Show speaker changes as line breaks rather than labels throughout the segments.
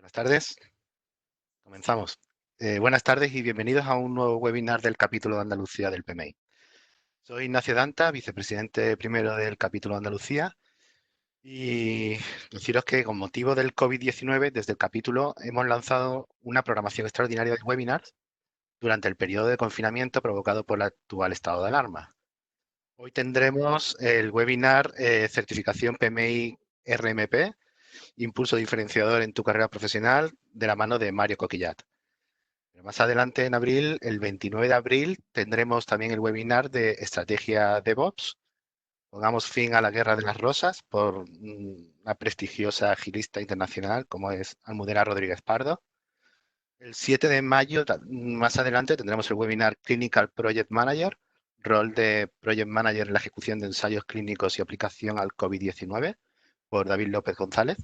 Buenas tardes, comenzamos. Buenas tardes y bienvenidos a un nuevo webinar del capítulo de Andalucía del PMI. Soy Ignacio Danta, vicepresidente primero del capítulo de Andalucía, y deciros que con motivo del COVID-19, desde el capítulo hemos lanzado una programación extraordinaria de webinars durante el periodo de confinamiento provocado por el actual estado de alarma. Hoy tendremos el webinar Certificación PMI RMP, Impulso diferenciador en tu carrera profesional, de la mano de Mario Coquillat. Pero más adelante, en abril, el 29 de abril, tendremos también el webinar de Estrategia DevOps. Pongamos fin a la guerra de las rosas por una prestigiosa agilista internacional como es Almudena Rodríguez Pardo. El 7 de mayo, más adelante, tendremos el webinar Clinical Project Manager, rol de Project Manager en la ejecución de ensayos clínicos y aplicación al COVID-19, por David López González.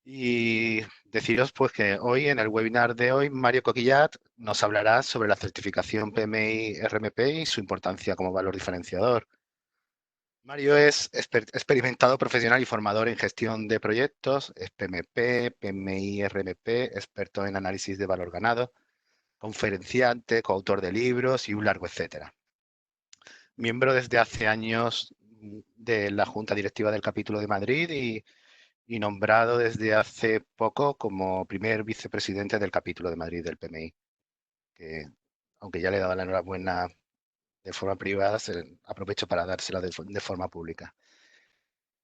Y deciros pues que hoy, en el webinar de hoy, Mario Coquillat nos hablará sobre la certificación PMI RMP y su importancia como valor diferenciador. Mario es experimentado profesional y formador en gestión de proyectos, es PMP, PMI RMP, experto en análisis de valor ganado, conferenciante, coautor de libros y un largo etcétera. Miembro desde hace años de la Junta Directiva del Capítulo de Madrid y nombrado desde hace poco como primer vicepresidente del capítulo de Madrid del PMI, que aunque ya le he dado la enhorabuena de forma privada, aprovecho para dársela de forma pública.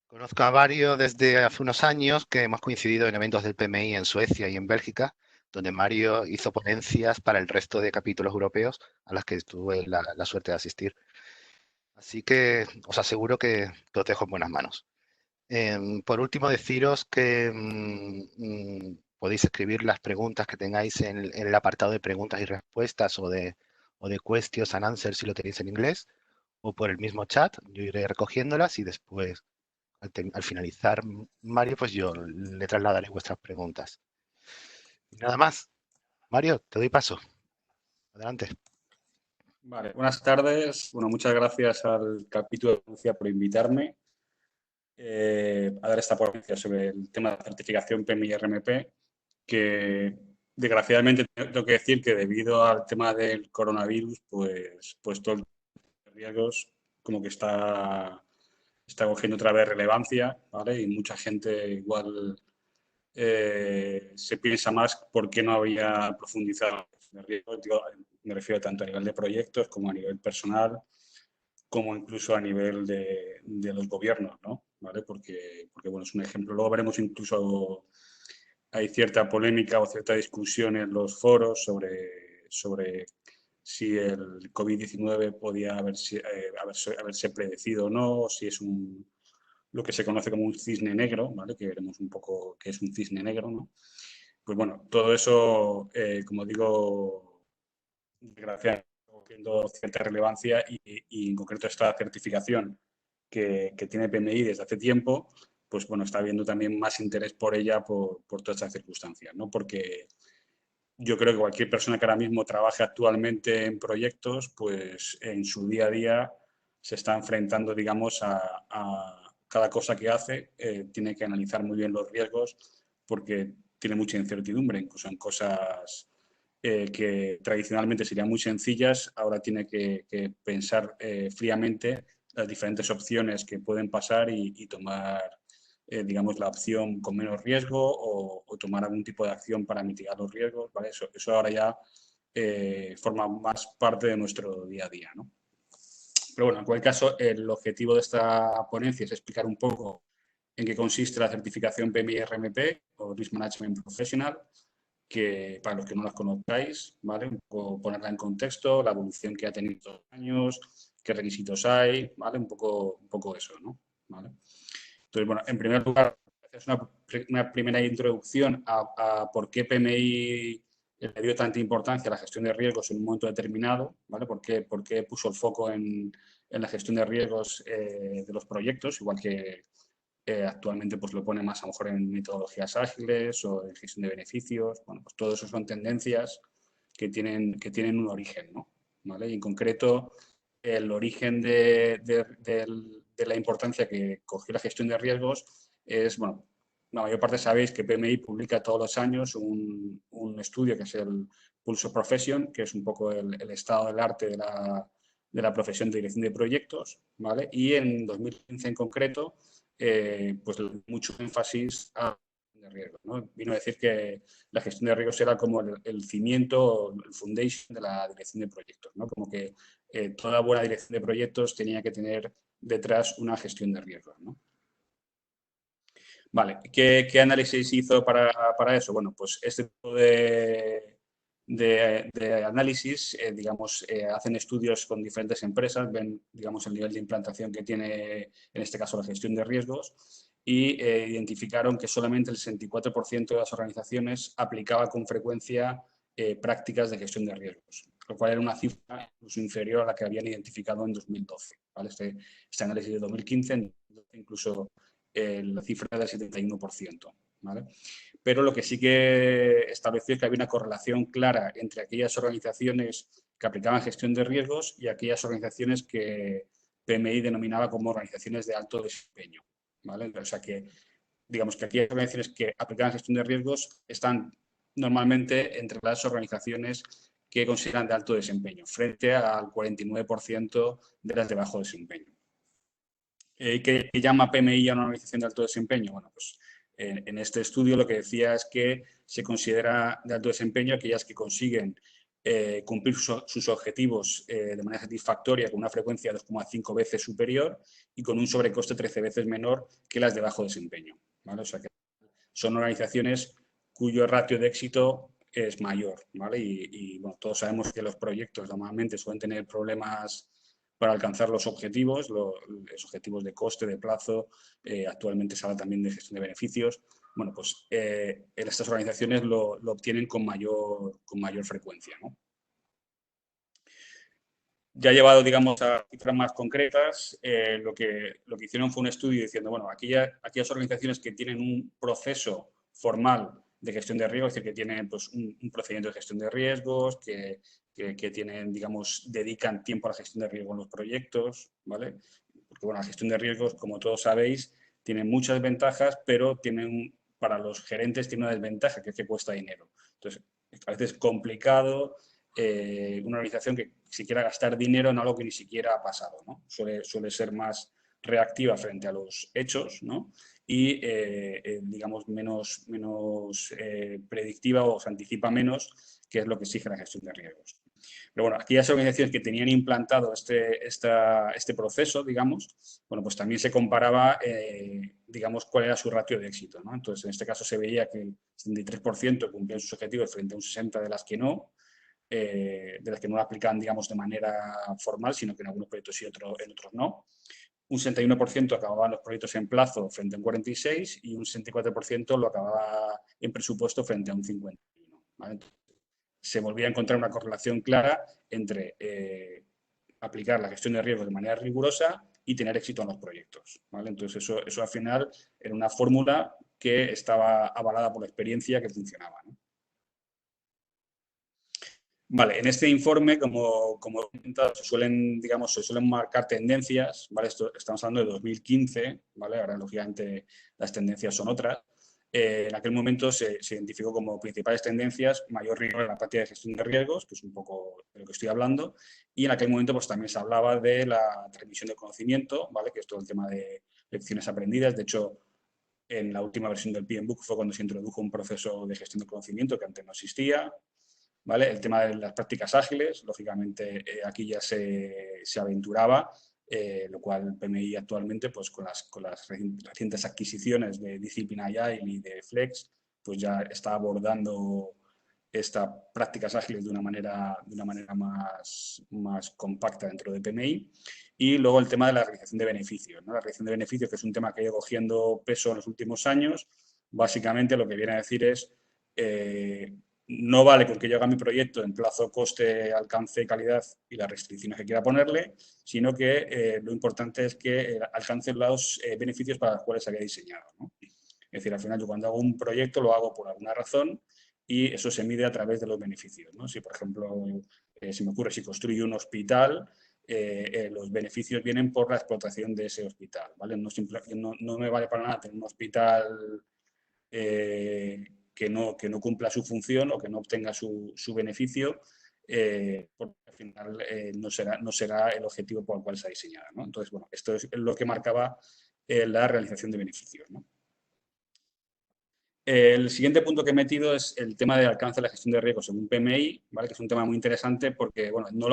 Conozco a Mario desde hace unos años, que hemos coincidido en eventos del PMI en Suecia y en Bélgica, donde Mario hizo ponencias para el resto de capítulos europeos a las que tuve la suerte de asistir. Así que os aseguro que os dejo en buenas manos. Por último, deciros que podéis escribir las preguntas que tengáis en el apartado de preguntas y respuestas o de questions and answers si lo tenéis en inglés, o por el mismo chat. Yo iré recogiéndolas y después, al finalizar, Mario, pues yo le trasladaré vuestras preguntas. Y nada más. Mario, te doy paso. Adelante.
Vale, buenas tardes. Bueno, muchas gracias al capítulo de Andalucía por invitarme a dar esta ponencia sobre el tema de la certificación PMI-RMP, que desgraciadamente tengo que decir que debido al tema del coronavirus, pues todo el riesgos como que está cogiendo otra vez relevancia, ¿vale? Y mucha gente igual se piensa más por qué no había profundizado en el riesgo. Me refiero tanto a nivel de proyectos como a nivel personal, como incluso a nivel de los gobiernos, ¿no? ¿Vale? Porque, bueno, es un ejemplo. Luego veremos incluso, hay cierta polémica o cierta discusión en los foros sobre si el COVID-19 podía haberse predecido o no, o si es lo que se conoce como un cisne negro, ¿vale? Que veremos un poco qué es un cisne negro, ¿no? Pues bueno, todo eso, como digo, desgraciadamente cogiendo cierta relevancia y en concreto esta certificación que tiene PMI desde hace tiempo, pues bueno, está habiendo también más interés por ella por todas estas circunstancias, ¿no? Porque yo creo que cualquier persona que ahora mismo trabaje actualmente en proyectos, pues en su día a día se está enfrentando, digamos, a cada cosa que hace, tiene que analizar muy bien los riesgos porque tiene mucha incertidumbre, incluso en cosas que tradicionalmente serían muy sencillas, ahora tiene que pensar fríamente las diferentes opciones que pueden pasar y tomar digamos, la opción con menos riesgo o tomar algún tipo de acción para mitigar los riesgos, ¿vale? Eso ahora ya forma más parte de nuestro día a día, ¿no? Pero bueno, en cualquier caso, el objetivo de esta ponencia es explicar un poco en qué consiste la certificación PMI-RMP o Risk Management Professional, que para los que no las conozcáis, ¿vale? Un poco ponerla en contexto, la evolución que ha tenido estos años, qué requisitos hay, ¿vale? Un poco eso, ¿no? ¿Vale? Entonces, bueno, en primer lugar, es una primera introducción a por qué PMI le dio tanta importancia a la gestión de riesgos en un momento determinado, ¿vale? ¿Por qué puso el foco en la gestión de riesgos de los proyectos, igual que actualmente pues lo pone más a lo mejor en metodologías ágiles o en gestión de beneficios? Bueno, pues todo eso son tendencias que tienen un origen, ¿no? ¿Vale? Y en concreto, el origen de la importancia que cogió la gestión de riesgos es, bueno, la mayor parte sabéis que PMI publica todos los años un estudio que es el Pulse of Profession, que es un poco el estado del arte de la profesión de dirección de proyectos, ¿vale? Y en 2015 en concreto, pues mucho énfasis a de riesgos, ¿no? Vino a decir que la gestión de riesgos era como el cimiento, el foundation de la dirección de proyectos, ¿no? Como que toda buena dirección de proyectos tenía que tener detrás una gestión de riesgos, ¿no? Vale, ¿qué análisis hizo para eso? Bueno, pues este tipo de análisis, digamos, hacen estudios con diferentes empresas, ven, digamos, el nivel de implantación que tiene, en este caso, la gestión de riesgos, y identificaron que solamente el 64% de las organizaciones aplicaba con frecuencia prácticas de gestión de riesgos, lo cual era una cifra incluso inferior a la que habían identificado en 2012. ¿Vale? Este análisis de 2015 incluso la cifra del 71%. ¿Vale? Pero lo que sí que estableció es que había una correlación clara entre aquellas organizaciones que aplicaban gestión de riesgos y aquellas organizaciones que PMI denominaba como organizaciones de alto desempeño. ¿Vale? O sea que, digamos que aquellas organizaciones que aplicaban gestión de riesgos están normalmente entre las organizaciones que consideran de alto desempeño, frente al 49% de las de bajo desempeño. ¿Qué llama PMI a una organización de alto desempeño? Bueno, pues en este estudio lo que decía es que se considera de alto desempeño aquellas que consiguen cumplir sus objetivos de manera satisfactoria con una frecuencia 2,5 veces superior y con un sobrecoste 13 veces menor que las de bajo desempeño. ¿Vale? O sea que son organizaciones cuyo ratio de éxito es mayor. ¿Vale? Bueno, todos sabemos que los proyectos normalmente suelen tener problemas para alcanzar los objetivos de coste, de plazo, actualmente se habla también de gestión de beneficios. Bueno, pues estas organizaciones lo obtienen con mayor frecuencia, ¿no? Ya llevado, digamos, a cifras más concretas, lo que hicieron fue un estudio diciendo, bueno, aquellas organizaciones que tienen un proceso formal de gestión de riesgos, es decir, que tienen pues, un procedimiento de gestión de riesgos, que tienen, digamos, dedican tiempo a la gestión de riesgos en los proyectos, ¿vale? Porque, bueno, la gestión de riesgos, como todos sabéis, tiene muchas ventajas, pero para los gerentes tiene una desventaja, que es que cuesta dinero. Entonces, a veces es complicado una organización que si quiera gastar dinero en algo que ni siquiera ha pasado, ¿no? Suele ser más reactiva frente a los hechos, ¿no? Y, digamos, menos predictiva o se anticipa menos, que es lo que exige la gestión de riesgos. Pero bueno, aquellas organizaciones que tenían implantado este proceso, digamos, bueno, pues también se comparaba, digamos, cuál era su ratio de éxito, ¿no? Entonces, en este caso se veía que el 73% cumplían sus objetivos frente a un 60% de las que no lo aplican, digamos, de manera formal, sino que en algunos proyectos sí, en otros no. Un 61% acababan los proyectos en plazo frente a un 46% y un 64% lo acababa en presupuesto frente a un 51%. ¿Vale? Se volvía a encontrar una correlación clara entre aplicar la gestión de riesgos de manera rigurosa y tener éxito en los proyectos. ¿Vale? Entonces, eso al final era una fórmula que estaba avalada por la experiencia que funcionaba, ¿no? Vale, en este informe, como he comentado, se suelen marcar tendencias, ¿vale? Estamos hablando de 2015, ¿vale? Ahora, lógicamente, las tendencias son otras. En aquel momento se identificó como principales tendencias mayor rigor en la práctica de gestión de riesgos, que es un poco de lo que estoy hablando, y en aquel momento pues, también se hablaba de la transmisión de conocimiento, ¿vale? Que es todo el tema de lecciones aprendidas. De hecho, en la última versión del PM Book fue cuando se introdujo un proceso de gestión de conocimiento que antes no existía. ¿Vale? El tema de las prácticas ágiles, lógicamente aquí ya se aventuraba, lo cual PMI actualmente, pues con las recientes adquisiciones de Discipline Agile y de Flex, pues ya está abordando estas prácticas ágiles de una manera más compacta dentro de PMI. Y luego el tema de la realización de beneficios, ¿no? La realización de beneficios, que es un tema que ha ido cogiendo peso en los últimos años, básicamente lo que viene a decir es no vale con que yo haga mi proyecto en plazo, coste, alcance, calidad y las restricciones que quiera ponerle, sino que lo importante es que alcance los beneficios para los cuales se había diseñado, ¿no? Es decir, al final yo cuando hago un proyecto lo hago por alguna razón y eso se mide a través de los beneficios, ¿no? Si, por ejemplo, se me ocurre, si construyo un hospital, los beneficios vienen por la explotación de ese hospital, ¿vale? No me vale para nada tener un hospital, que no cumpla su función o que no obtenga su beneficio, porque al final no será el objetivo por el cual se ha diseñado, ¿no? Entonces, bueno, esto es lo que marcaba la realización de beneficios, ¿no? El siguiente punto que he metido es el tema del alcance de la gestión de riesgos según PMI, ¿vale? Que es un tema muy interesante porque bueno, no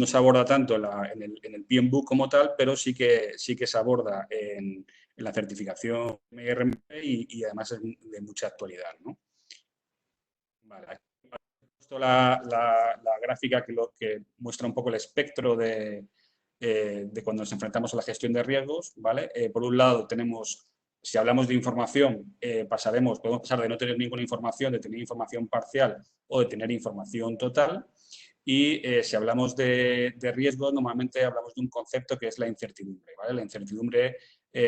se aborda tanto en el PMBOK como tal, pero sí que se aborda en la certificación RMP y además es de mucha actualidad, ¿no? Vale, aquí he puesto la gráfica que muestra un poco el espectro de cuando nos enfrentamos a la gestión de riesgos, ¿vale? Por un lado tenemos, si hablamos de información, podemos pasar de no tener ninguna información, de tener información parcial o de tener información total. Y si hablamos de riesgos, normalmente hablamos de un concepto que es la incertidumbre, ¿vale? La incertidumbre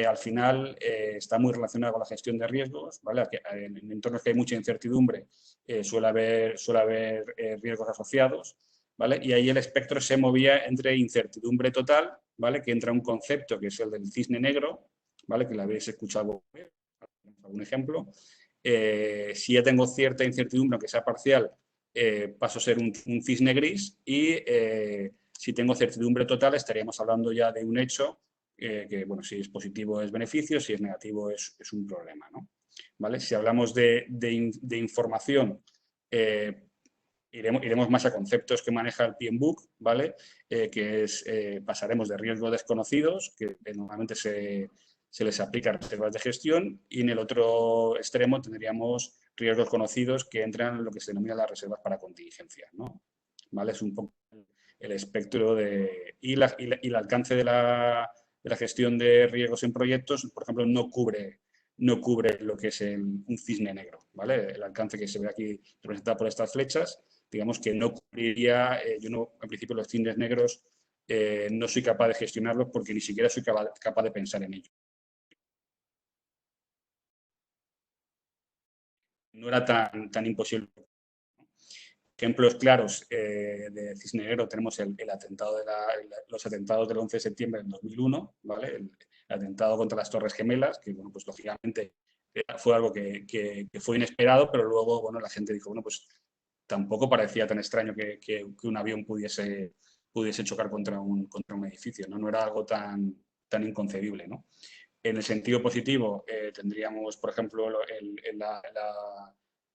al final está muy relacionada con la gestión de riesgos, ¿vale? En entornos que hay mucha incertidumbre suele haber riesgos asociados, ¿vale? Y ahí el espectro se movía entre incertidumbre total, ¿vale? Que entra un concepto que es el del cisne negro, ¿vale? Que lo habéis escuchado algún ejemplo. Si ya tengo cierta incertidumbre, aunque sea parcial, paso a ser un cisne gris y si tengo certidumbre total estaríamos hablando ya de un hecho que, bueno, si es positivo es beneficio, si es negativo es un problema, ¿no? ¿Vale? Si hablamos de información, iremos más a conceptos que maneja el PMBOK, ¿vale? Que es, pasaremos de riesgos desconocidos, que normalmente se les aplica reservas de gestión, y en el otro extremo tendríamos riesgos conocidos que entran en lo que se denomina las reservas para contingencia, ¿no? ¿Vale? Es un poco el espectro y el alcance de la gestión de riesgos en proyectos, por ejemplo, no cubre lo que es un cisne negro, ¿vale? El alcance que se ve aquí representado por estas flechas, digamos que no cubriría, yo no, en principio los cisnes negros no soy capaz de gestionarlos porque ni siquiera soy capaz de pensar en ello. No era tan imposible. Ejemplos claros de cisne negro tenemos los atentados del 11 de septiembre del 2001, ¿vale? El atentado contra las Torres Gemelas, que, bueno, pues lógicamente fue algo que fue inesperado, pero luego, bueno, la gente dijo, bueno, pues tampoco parecía tan extraño que un avión pudiese chocar contra un edificio, ¿no? No era algo tan inconcebible, ¿no? En el sentido positivo, tendríamos, por ejemplo,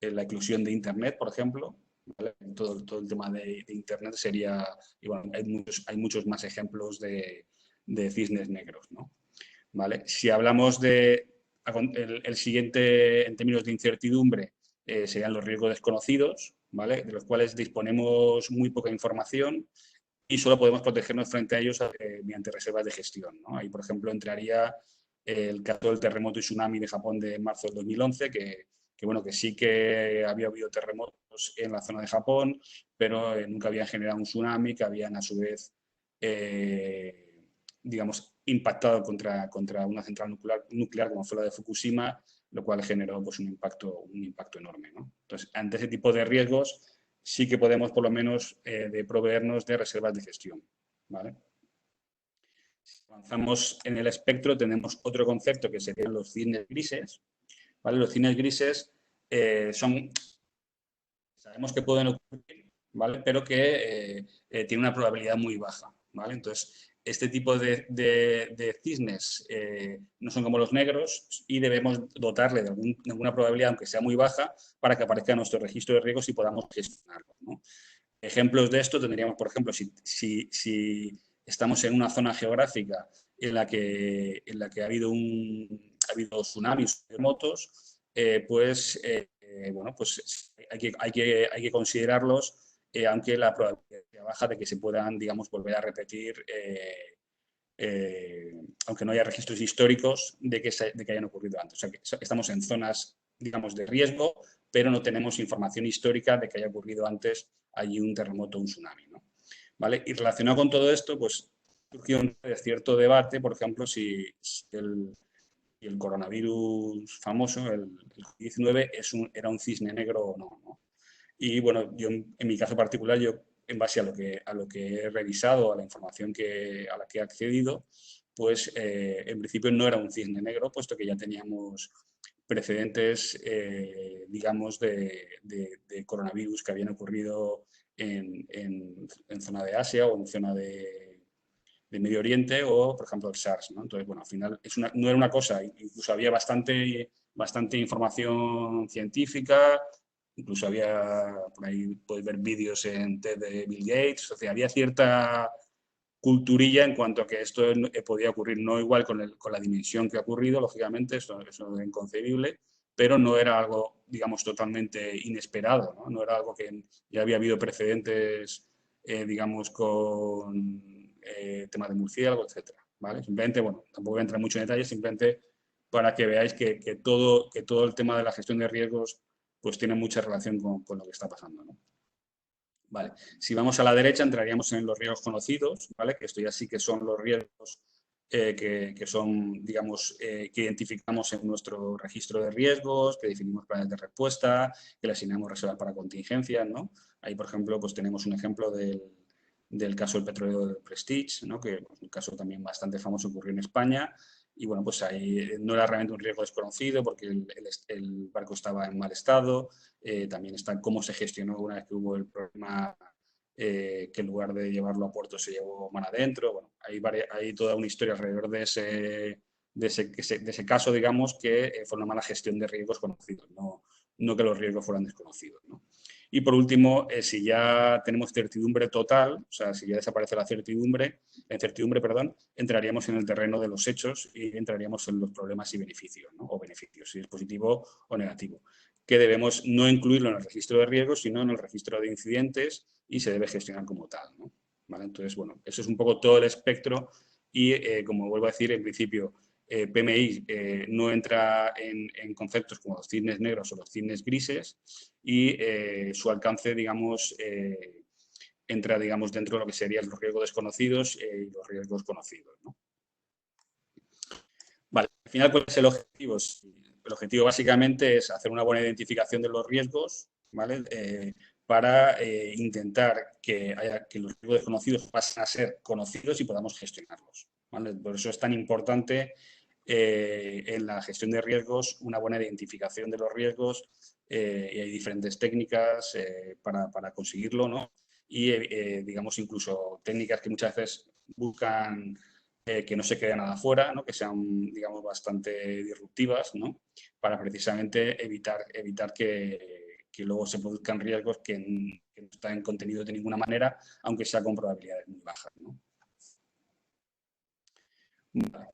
la inclusión de Internet, por ejemplo, ¿vale? Todo el tema de Internet sería, y bueno, hay muchos más ejemplos de cisnes negros, ¿no? ¿Vale? Si hablamos el siguiente, en términos de incertidumbre, serían los riesgos desconocidos, ¿vale? De los cuales disponemos muy poca información y solo podemos protegernos frente a ellos mediante reservas de gestión, ¿no? Ahí, por ejemplo, entraría el caso del terremoto y tsunami de Japón de marzo del 2011, bueno, que sí que había habido terremotos en la zona de Japón, pero nunca habían generado un tsunami, que habían a su vez, digamos, impactado contra una central nuclear como fue la de Fukushima, lo cual generó pues, un impacto enorme, ¿no? Entonces, ante ese tipo de riesgos, sí que podemos por lo menos de proveernos de reservas de gestión, ¿vale? Si avanzamos en el espectro, tenemos otro concepto que serían los cisnes grises, ¿vale? Los cisnes grises sabemos que pueden ocurrir, ¿vale? Pero que tienen una probabilidad muy baja, ¿vale? Entonces, este tipo de cisnes no son como los negros y debemos dotarle de alguna probabilidad, aunque sea muy baja, para que aparezca en nuestro registro de riesgos y podamos gestionarlo, ¿no? Ejemplos de esto tendríamos, por ejemplo, si estamos en una zona geográfica en la que ha habido tsunamis, terremotos, bueno, pues hay que considerarlos, aunque la probabilidad sea baja de que se puedan, digamos, volver a repetir, aunque no haya registros históricos de que hayan ocurrido antes. O sea, que estamos en zonas, digamos, de riesgo, pero no tenemos información histórica de que haya ocurrido antes allí un terremoto o un tsunami, ¿no? ¿Vale? Y relacionado con todo esto, pues surgió un cierto debate, por ejemplo, si el coronavirus famoso, el COVID-19, era un cisne negro o no, ¿no? Y bueno, yo en mi caso particular, yo en base a lo que he revisado, a la información a la que he accedido, pues en principio no era un cisne negro, puesto que ya teníamos precedentes, digamos, de coronavirus que habían ocurrido en zona de Asia o en zona de Medio Oriente o, por ejemplo, el SARS, ¿no? Entonces, bueno, al final no era una cosa, incluso había bastante información científica, incluso había, por ahí podéis ver vídeos en TED de Bill Gates, o sea, había cierta culturilla en cuanto a que esto podía ocurrir, no igual con la dimensión que ha ocurrido, lógicamente, eso es inconcebible, pero no era algo, digamos, totalmente inesperado, ¿no? No era algo que ya había habido precedentes, digamos, con temas de murciélago, etcétera, ¿vale? Simplemente, bueno, tampoco voy a entrar mucho en detalle, simplemente para que veáis que todo el tema de la gestión de riesgos pues tiene mucha relación con lo que está pasando, ¿no? Vale. Si vamos a la derecha, entraríamos en los riesgos conocidos, ¿vale? Que esto ya sí que son los riesgos que son, digamos, que identificamos en nuestro registro de riesgos, que definimos planes de respuesta, que le asignamos reservas para contingencias, ¿no? Ahí, por ejemplo, pues tenemos un ejemplo del caso del petróleo del Prestige, ¿no? Que es un caso también bastante famoso, ocurrió en España. Y bueno, pues ahí no era realmente un riesgo desconocido porque el barco estaba en mal estado. También está cómo se gestionó una vez que hubo el problema, que en lugar de llevarlo a puerto se llevó mar adentro. Bueno, hay toda una historia alrededor de ese caso, digamos, que fue una mala gestión de riesgos conocidos, no que los riesgos fueran desconocidos, ¿no? Y por último, si ya tenemos certidumbre total, o sea, si ya desaparece la incertidumbre, perdón, entraríamos en el terreno de los hechos y entraríamos en los problemas y beneficios, ¿no? O beneficios, si es positivo o negativo, que debemos no incluirlo en el registro de riesgos, sino en el registro de incidentes y se debe gestionar como tal, ¿no? ¿Vale? Entonces, bueno, eso es un poco todo el espectro y, como vuelvo a decir, en principio, PMI no entra en conceptos como los cisnes negros o los cisnes grises y su alcance, digamos, entra, digamos, dentro de lo que serían los riesgos desconocidos y los riesgos conocidos, ¿no? Vale, al final, ¿cuál es el objetivo? El objetivo básicamente es hacer una buena identificación de los riesgos, ¿vale? Para intentar que los riesgos desconocidos pasen a ser conocidos y podamos gestionarlos, ¿vale? Por eso es tan importante en la gestión de riesgos una buena identificación de los riesgos, y hay diferentes técnicas para conseguirlo, ¿no? Y, digamos, incluso técnicas que muchas veces buscan que no se quede nada fuera, ¿no? Que sean, digamos, bastante disruptivas, ¿no? Para precisamente evitar que luego se produzcan riesgos que no están contenidos de ninguna manera, aunque sea con probabilidades muy bajas, ¿no? Vale.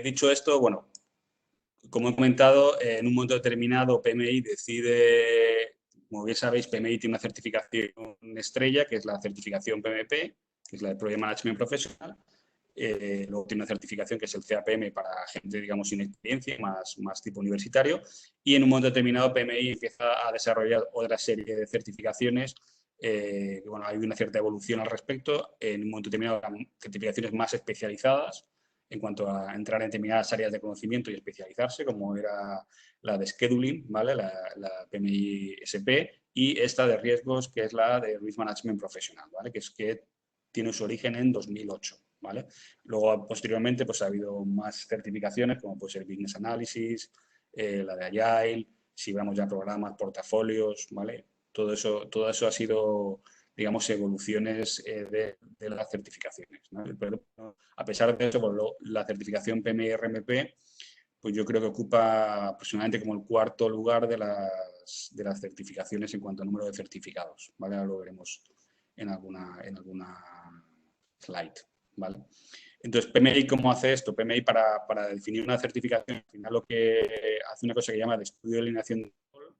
Dicho esto, bueno, como he comentado, en un momento determinado PMI decide, como bien sabéis, PMI tiene una certificación estrella, que es la certificación PMP, que es la de Project Management Professional. Luego tiene una certificación que es el CAPM para gente, digamos, sin experiencia, más tipo universitario. Y en un momento determinado PMI empieza a desarrollar otra serie de certificaciones. Bueno, hay una cierta evolución al respecto. En un momento determinado, certificaciones más especializadas en cuanto a entrar en determinadas áreas de conocimiento y especializarse, como era la de scheduling, ¿vale? La PMI SP, y esta de riesgos, que es la de Risk Management Professional, ¿vale? Que tiene su origen en 2008, ¿vale? Luego, posteriormente, pues ha habido más certificaciones, como puede ser Business Analysis, la de Agile, si vamos ya a programas, portafolios, ¿vale? Todo eso ha sido, digamos, evoluciones de las certificaciones, ¿no? Pero a pesar de eso, pues, la certificación PMI-RMP, pues yo creo que ocupa aproximadamente como el cuarto lugar de las certificaciones en cuanto a número de certificados, ¿vale? Ahora lo veremos en alguna slide, ¿vale? Entonces, PMI, ¿cómo hace esto? PMI, para definir una certificación, al final lo que hace una cosa que llama de estudio de alineación de rol,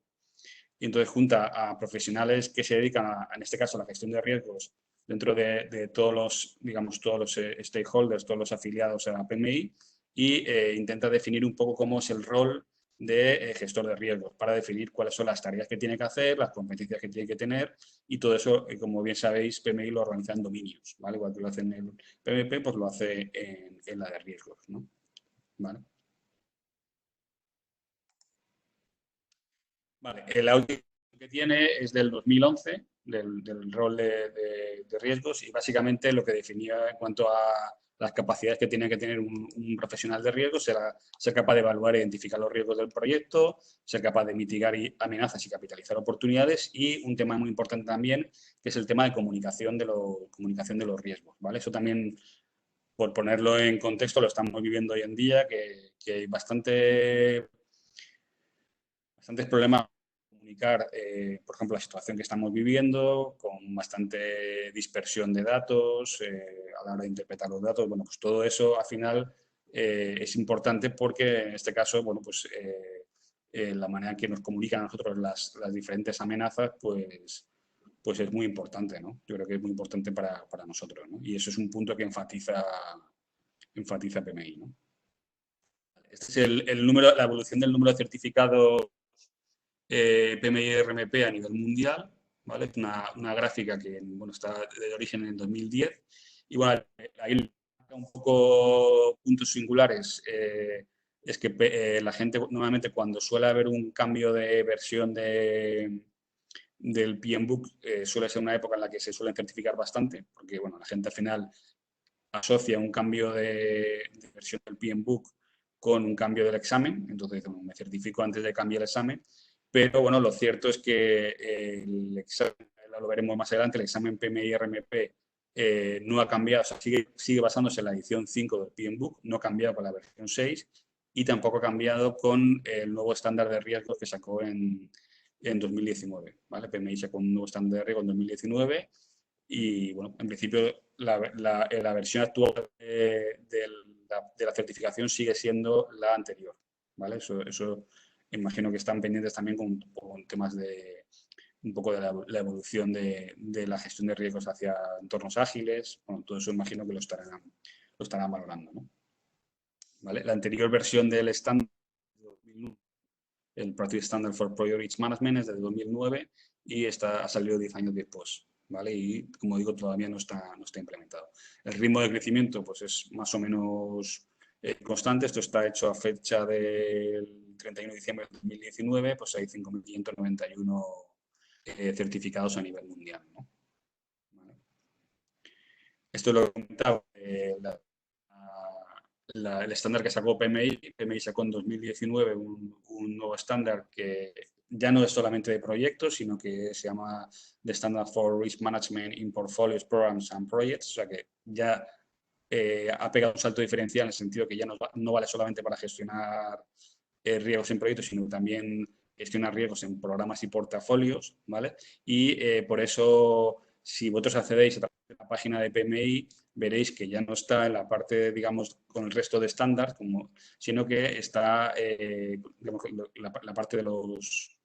y entonces junta a profesionales que se dedican, en este caso, a la gestión de riesgos dentro de todos los, digamos, todos los stakeholders, todos los afiliados a la PMI, y intenta definir un poco cómo es el rol de gestor de riesgos para definir cuáles son las tareas que tiene que hacer, las competencias que tiene que tener, y todo eso, como bien sabéis, PMI lo organiza en dominios, ¿vale? Igual que lo hace en el PMP, pues lo hace en la de riesgos, ¿no? ¿Vale? Vale, la última que tiene es del 2011, del rol de riesgos, y básicamente lo que definía en cuanto a las capacidades que tiene que tener un profesional de riesgo, ser capaz de evaluar e identificar los riesgos del proyecto, ser capaz de mitigar amenazas y capitalizar oportunidades, y un tema muy importante también, que es el tema de comunicación comunicación de los riesgos, ¿vale? Eso también, por ponerlo en contexto, lo estamos viviendo hoy en día, que hay bastantes problemas para comunicar, por ejemplo, la situación que estamos viviendo, con bastante dispersión de datos, a la hora de interpretar los datos. Bueno, pues todo eso al final es importante, porque en este caso, bueno, pues la manera en que nos comunican a nosotros las diferentes amenazas, pues es muy importante, ¿no? Yo creo que es muy importante para nosotros, ¿no? Y eso es un punto que enfatiza PMI, ¿no? Este es el número, la evolución del número de certificados PMI RMP a nivel mundial, ¿vale? Es una gráfica que, bueno, está de origen en 2010. Y bueno, ahí un poco puntos singulares. Es que la gente normalmente, cuando suele haber un cambio de versión del PMBOK, suele ser una época en la que se suelen certificar bastante, porque bueno, la gente al final asocia un cambio de versión del PMBOK con un cambio del examen. Entonces, bueno, me certifico antes de cambiar el examen. Pero bueno, lo cierto es que el examen, lo veremos más adelante, el examen PMI-RMP no ha cambiado, o sea, sigue basándose en la edición 5 del PMBOK, no ha cambiado con la versión 6, y tampoco ha cambiado con el nuevo estándar de riesgos que sacó en 2019. ¿Vale? PMI sacó un nuevo estándar de riesgo en 2019, y bueno, en principio la versión actual de la certificación sigue siendo la anterior. ¿Vale? Eso imagino que están pendientes también con temas de un poco de la evolución de la gestión de riesgos hacia entornos ágiles. Bueno, todo eso imagino que lo estarán valorando, ¿no? ¿Vale? La anterior versión del estándar, el Practice Standard for Priority Management, es de 2009, y ha salido 10 años después. ¿Vale? Y como digo, todavía no está implementado. El ritmo de crecimiento, pues, es más o menos constante. Esto está hecho a fecha del 31 de diciembre de 2019, pues hay 5.591 certificados a nivel mundial, ¿no? ¿Vale? Esto lo he comentado, el estándar que sacó PMI sacó en 2019 un nuevo estándar que ya no es solamente de proyectos, sino que se llama The Standard for Risk Management in Portfolios, Programs and Projects. O sea que ya ha pegado un salto diferencial, en el sentido que ya no vale solamente para gestionar riesgos en proyectos, sino también gestionar riesgos en programas y portafolios, ¿vale? Y por eso, si vosotros accedéis a la página de PMI, veréis que ya no está en la parte, digamos, con el resto de estándar, sino que está digamos, la parte de los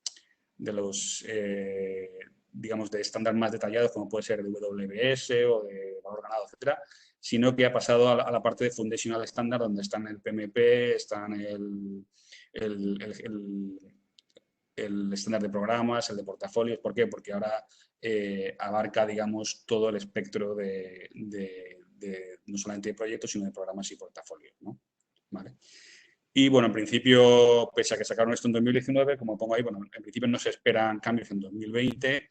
digamos, de estándar más detallados, como puede ser de WBS o de valor ganado, etcétera, sino que ha pasado a la parte de Foundational Standard, donde están el PMP, están el estándar de programas, el de portafolios. ¿Por qué? Porque ahora abarca, digamos, todo el espectro no solamente de proyectos, sino de programas y portafolios, ¿no? ¿Vale? Y bueno, en principio, pese a que sacaron esto en 2019, como pongo ahí, bueno, en principio no se esperan cambios en 2020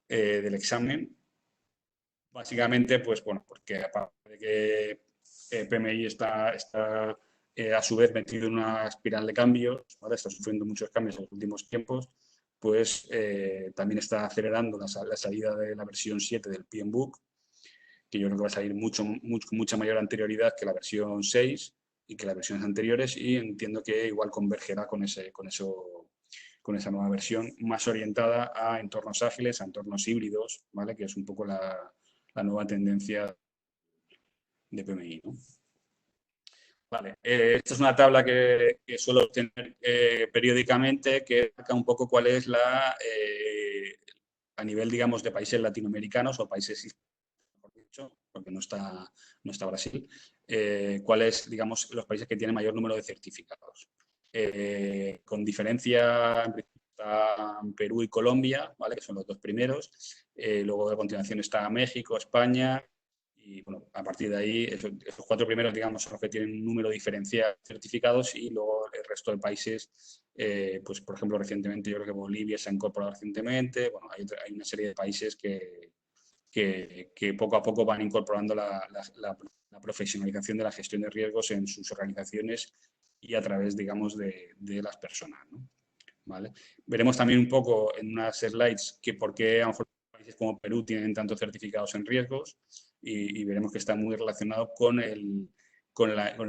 del examen. Básicamente, pues bueno, porque aparte de que PMI está a su vez metido en una espiral de cambios, ¿vale? Está sufriendo muchos cambios en los últimos tiempos, pues también está acelerando la salida de la versión 7 del PMBOK, que yo creo que va a salir con mucha mayor anterioridad que la versión 6 y que las versiones anteriores, y entiendo que igual convergerá con esa nueva versión, más orientada a entornos ágiles, a entornos híbridos, ¿vale? Que es un poco la nueva tendencia de PMI, ¿no? Vale, esta es una tabla que suelo tener periódicamente, que marca un poco cuál es a nivel, digamos, de países latinoamericanos o países, mejor dicho, porque no está Brasil, cuáles, digamos, los países que tienen mayor número de certificados. Con diferencia, en principio, están Perú y Colombia, ¿vale? Que son los dos primeros. Luego, a continuación, está México, España. Y bueno, a partir de ahí, esos cuatro primeros, digamos, son los que tienen un número diferencial de certificados, y luego el resto de países, pues por ejemplo, recientemente, yo creo que Bolivia se ha incorporado recientemente. Bueno, hay una serie de países que poco a poco van incorporando la la profesionalización de la gestión de riesgos en sus organizaciones y a través, digamos, de las personas, ¿no? ¿Vale? Veremos también un poco en unas slides que por qué a lo mejor países como Perú tienen tantos certificados en riesgos y veremos que está muy relacionado con el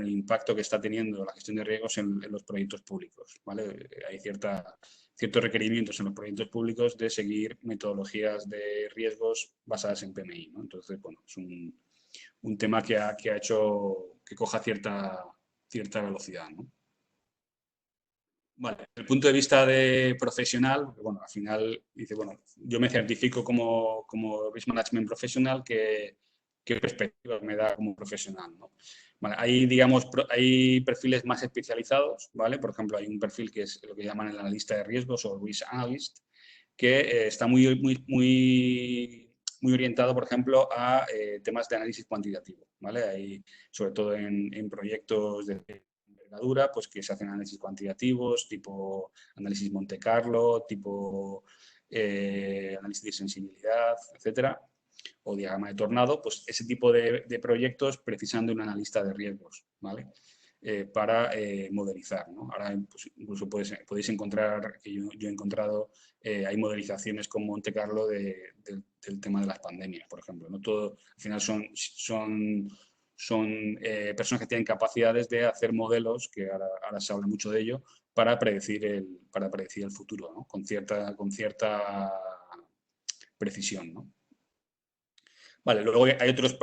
impacto que está teniendo la gestión de riesgos en los proyectos públicos, ¿vale? Hay ciertos requerimientos en los proyectos públicos de seguir metodologías de riesgos basadas en PMI, ¿no? Entonces, bueno, es un tema que ha hecho que coja cierta velocidad, ¿no? Vale, desde el punto de vista de profesional, bueno, al final dice, bueno, yo me certifico como Risk Management Professional, ¿qué perspectivas me da como profesional, ¿no? Vale, hay, digamos, hay perfiles más especializados, ¿vale? Por ejemplo, hay un perfil que es lo que llaman el analista de riesgos o Risk Analyst, que está muy orientado, por ejemplo, a temas de análisis cuantitativo, ¿vale? Hay, sobre todo en proyectos de envergadura, pues que se hacen análisis cuantitativos, tipo análisis Monte Carlo, tipo análisis de sensibilidad, etcétera, o diagrama de tornado, pues ese tipo de proyectos precisan de un analista de riesgos, ¿vale? Para modelizar, ¿no? Ahora pues, incluso podéis encontrar, que yo he encontrado, hay modelizaciones con Monte Carlo del tema de las pandemias, por ejemplo, ¿no? Todo, al final son personas que tienen capacidades de hacer modelos, que ahora se habla mucho de ello, para predecir el futuro, ¿no? Con cierta precisión, ¿no? Vale, luego hay otros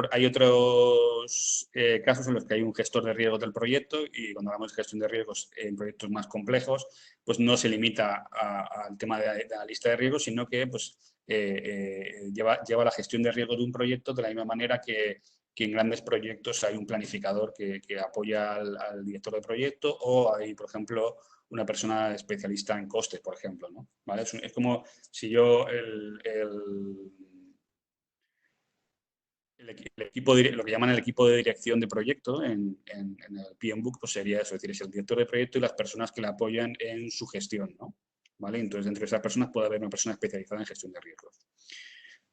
casos en los que hay un gestor de riesgos del proyecto y cuando hablamos de gestión de riesgos en proyectos más complejos, pues no se limita al tema de la lista de riesgos, sino que pues, lleva la gestión de riesgos de un proyecto de la misma manera que en grandes proyectos hay un planificador que apoya al director de proyecto o hay, por ejemplo, una persona especialista en costes, por ejemplo, ¿no? ¿Vale? Es como si yo lo que llaman el equipo de dirección de proyecto en el PMBOK, pues sería eso, es decir, es el director de proyecto y las personas que le apoyan en su gestión, ¿no? ¿Vale? Entonces, dentro de esas personas puede haber una persona especializada en gestión de riesgos.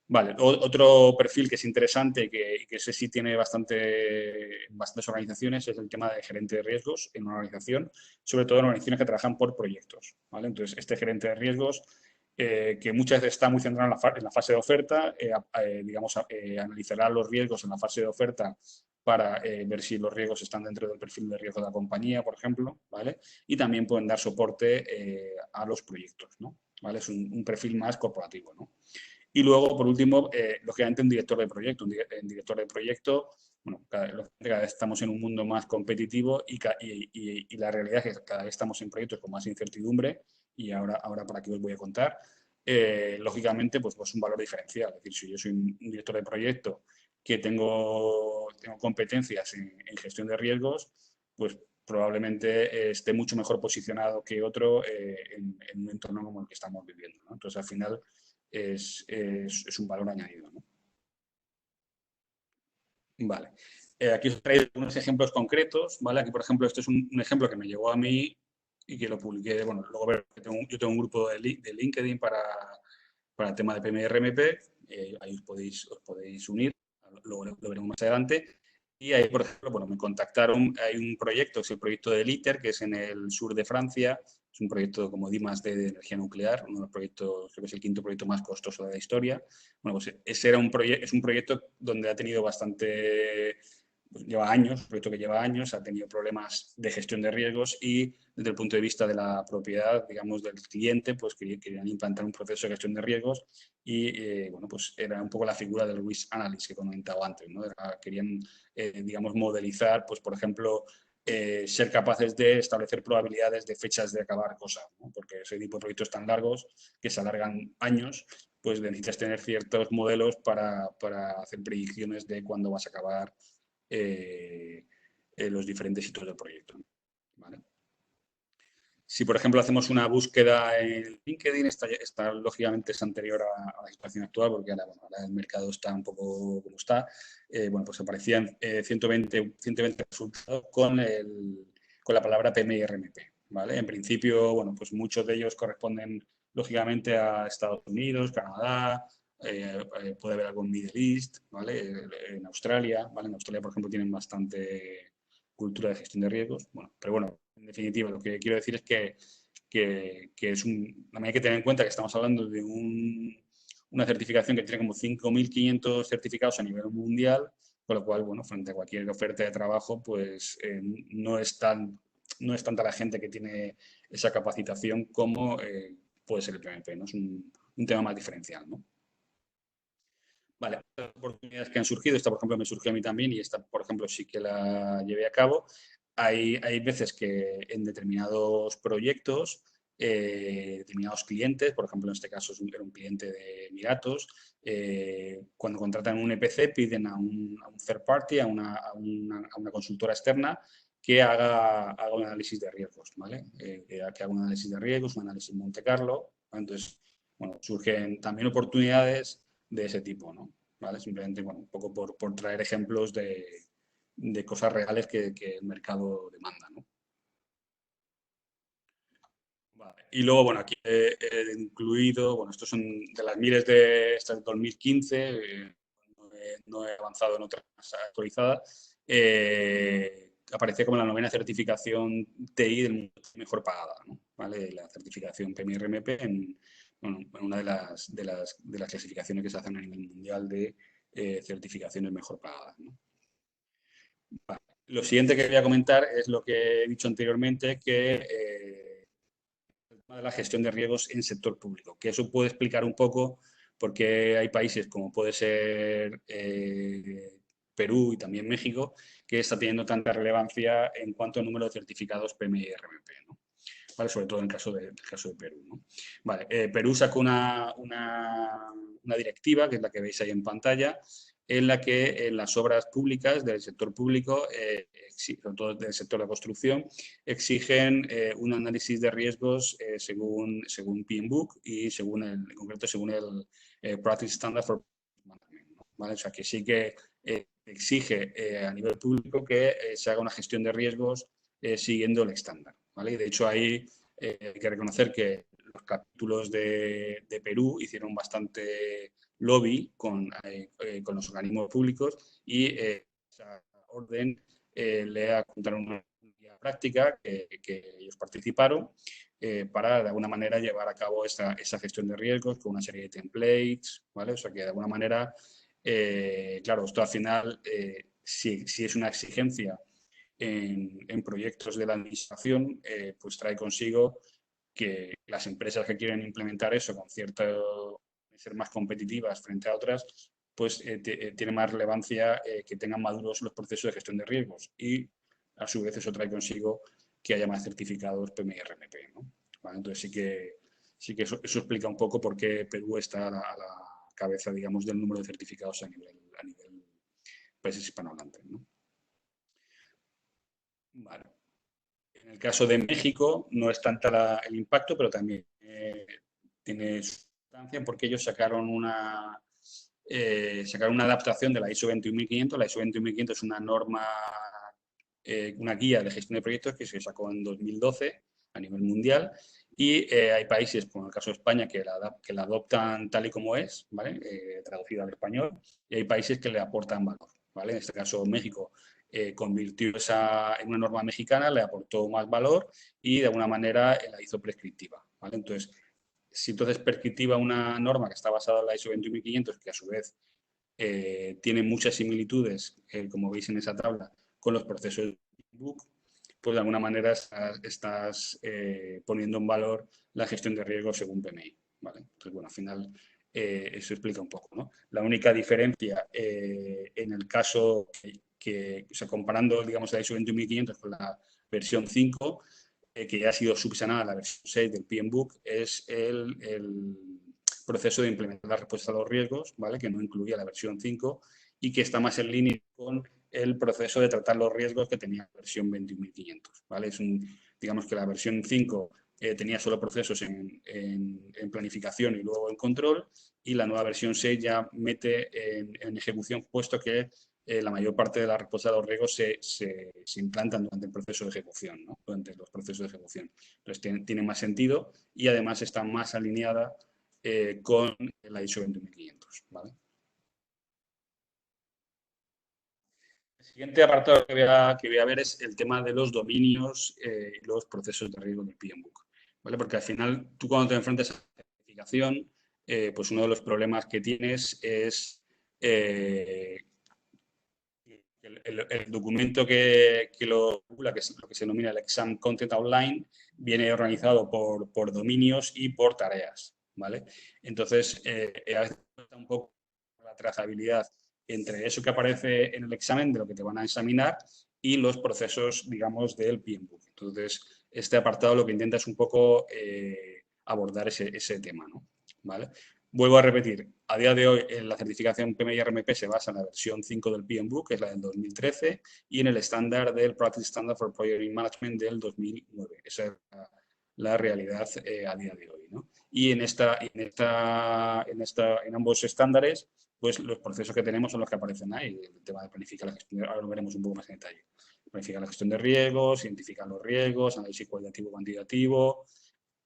Vale, otro perfil que es interesante y que ese sí tiene bastantes organizaciones es el tema de gerente de riesgos en una organización, sobre todo en organizaciones que trabajan por proyectos, ¿vale? Entonces, este gerente de riesgos que muchas veces está muy centrado en la fase de oferta, digamos, analizará los riesgos en la fase de oferta para ver si los riesgos están dentro del perfil de riesgo de la compañía, por ejemplo, ¿vale? Y también pueden dar soporte a los proyectos, ¿no? ¿Vale? Es un perfil más corporativo, ¿no? Y luego, por último, lógicamente, un director de proyecto. Un director de proyecto, bueno, cada vez estamos en un mundo más competitivo y la realidad es que cada vez estamos en proyectos con más incertidumbre y ahora para qué os voy a contar. Lógicamente, pues un valor diferencial. Es decir, si yo soy un director de proyecto que tengo competencias en gestión de riesgos, pues probablemente esté mucho mejor posicionado que otro en un entorno como el que estamos viviendo, ¿no? Entonces, al final, es un valor añadido, ¿no? Vale. Aquí os traigo unos ejemplos concretos, ¿vale? Aquí, por ejemplo, este es un ejemplo que me llegó a mí y que lo publiqué, bueno, luego ver, yo tengo un grupo de LinkedIn para el tema de PMI-RMP, ahí os podéis unir, luego lo veremos más adelante. Y ahí, por ejemplo, bueno, me contactaron, hay un proyecto, es el proyecto de ITER, que es en el sur de Francia, es un proyecto como D+D de energía nuclear, uno de los proyectos, creo que es el quinto proyecto más costoso de la historia. Bueno, pues ese es un proyecto donde ha tenido bastante, pues lleva años, un proyecto que lleva años, ha tenido problemas de gestión de riesgos y desde el punto de vista de la propiedad, digamos, del cliente, pues querían implantar un proceso de gestión de riesgos y, bueno, pues era un poco la figura del risk analyst que comentaba antes, ¿no? Querían, digamos, modelizar, pues, por ejemplo, ser capaces de establecer probabilidades de fechas de acabar cosas, ¿no? Porque ese tipo de proyectos tan largos que se alargan años, pues necesitas tener ciertos modelos para hacer predicciones de cuándo vas a acabar los diferentes hitos del proyecto, ¿vale? Si, por ejemplo, hacemos una búsqueda en LinkedIn, esta lógicamente es anterior a la situación actual, porque ahora el mercado está un poco como está. Bueno, pues aparecían 120 resultados con la palabra PMI-RMP, ¿vale? En principio, bueno, pues muchos de ellos corresponden lógicamente a Estados Unidos, Canadá, puede haber algo en Middle East, ¿vale? En Australia, ¿vale? En Australia, por ejemplo, tienen bastante cultura de gestión de riesgos. Bueno, pero bueno, en definitiva, lo que quiero decir es que también hay que tener en cuenta que estamos hablando de una certificación que tiene como 5.500 certificados a nivel mundial, con lo cual, bueno, frente a cualquier oferta de trabajo, pues no es tanta la gente que tiene esa capacitación como puede ser el PMP, ¿no? Es un tema más diferencial, ¿no? Vale, otras oportunidades que han surgido, esta por ejemplo me surgió a mí también y esta por ejemplo sí que la llevé a cabo. Hay veces que en determinados proyectos, determinados clientes, por ejemplo en este caso era un cliente de Emiratos, cuando contratan un EPC piden a un third party, a una consultora externa que haga un análisis de riesgos, ¿vale? Que haga un análisis de riesgos, un análisis Monte Carlo. Entonces, bueno, surgen también oportunidades de ese tipo, ¿no? ¿Vale? Simplemente, bueno, un poco por traer ejemplos de cosas reales que el mercado demanda, ¿no? Vale. Y luego, bueno, aquí he incluido, bueno, estos son de las miles de estas de 2015, no he avanzado en otras actualizadas, aparece como la novena certificación TI del mundo mejor pagada, ¿no? ¿Vale? La certificación PMI-RMP bueno, en una de las clasificaciones que se hacen a nivel mundial de certificaciones mejor pagadas, ¿no? Vale. Lo siguiente que voy a comentar es lo que he dicho anteriormente, que el tema de la gestión de riesgos en sector público, que eso puede explicar un poco por qué hay países como puede ser Perú y también México, que está teniendo tanta relevancia en cuanto al número de certificados PMI y RMP, ¿no? ¿Vale? Sobre todo en el caso de Perú, ¿no? Vale, Perú sacó una directiva, que es la que veis ahí en pantalla, en la que en las obras públicas del sector público, sobre todo del sector de la construcción, exigen un análisis de riesgos según PMBOK y en concreto según el Practice Standard for Management, ¿no? ¿Vale? O sea que sí que exige a nivel público que se haga una gestión de riesgos siguiendo el estándar, ¿vale? Y de hecho ahí hay que reconocer que los capítulos de Perú hicieron bastante lobby con los organismos públicos y esa orden le apuntaron una guía práctica que ellos participaron para de alguna manera llevar a cabo esa gestión de riesgos con una serie de templates, ¿vale? O sea que de alguna manera, claro, esto al final si es una exigencia en proyectos de la administración, pues trae consigo que las empresas que quieren implementar eso con cierto ser más competitivas frente a otras, pues tiene más relevancia que tengan maduros los procesos de gestión de riesgos y a su vez eso trae consigo que haya más certificados PMI-RMP, ¿no? ¿Vale? Entonces sí que eso explica un poco por qué Perú está a la cabeza, digamos, del número de certificados a nivel países hispanohablantes, ¿no? Vale. En el caso de México no es tanta el impacto, pero también tiene sustancia porque ellos sacaron una adaptación de la ISO 21500. La ISO 21500 es una norma, una guía de gestión de proyectos que se sacó en 2012 a nivel mundial y hay países, como el caso de España, que la adoptan tal y como es, ¿vale? Traducida al español, y hay países que le aportan valor, ¿vale? En este caso México convirtió esa en una norma mexicana, le aportó más valor y de alguna manera la hizo prescriptiva, ¿vale? Entonces, si entonces prescriptiva una norma que está basada en la ISO 21500, que a su vez tiene muchas similitudes, como veis en esa tabla, con los procesos de book, pues de alguna manera estás poniendo en valor la gestión de riesgos según PMI, ¿vale? Entonces, bueno, al final eso explica un poco, ¿no? La única diferencia en el caso o sea, comparando, digamos, la ISO 21500 con la versión 5, que ya ha sido subsanada la versión 6 del PMBOK, es el proceso de implementar la respuesta a los riesgos, ¿vale? Que no incluía la versión 5 y que está más en línea con el proceso de tratar los riesgos que tenía la versión 21500, ¿vale? Digamos que la versión 5 tenía solo procesos en planificación y luego en control, y la nueva versión 6 ya mete en ejecución, puesto que la mayor parte de la respuesta a los riesgos se implantan durante el proceso de ejecución, ¿no? Durante los procesos de ejecución. Entonces tiene más sentido y además está más alineada con la ISO 21500, ¿vale? El siguiente apartado que voy a ver es el tema de los dominios y los procesos de riesgo del PMBOK, ¿vale? Porque al final, tú cuando te enfrentas a la certificación, pues uno de los problemas que tienes es el documento que lo regula, que es lo que se denomina el Exam Content Outline, viene organizado por dominios y por tareas, ¿vale? Entonces, a veces cuesta un poco la trazabilidad entre eso que aparece en el examen, de lo que te van a examinar, y los procesos, digamos, del PMBOK. Entonces, este apartado lo que intenta es un poco abordar ese tema, ¿no? ¿Vale? Vuelvo a repetir, a día de hoy la certificación PMI-RMP se basa en la versión 5 del PMBOK, que es la del 2013, y en el estándar del Practice Standard for Project Management del 2009. Esa es la realidad a día de hoy, ¿no? Y en ambos estándares, pues los procesos que tenemos son los que aparecen ahí. El tema de planificar la gestión, ahora lo veremos un poco más en detalle. Planificar la gestión de riesgos, identificar los riesgos, análisis cualitativo-cuantitativo,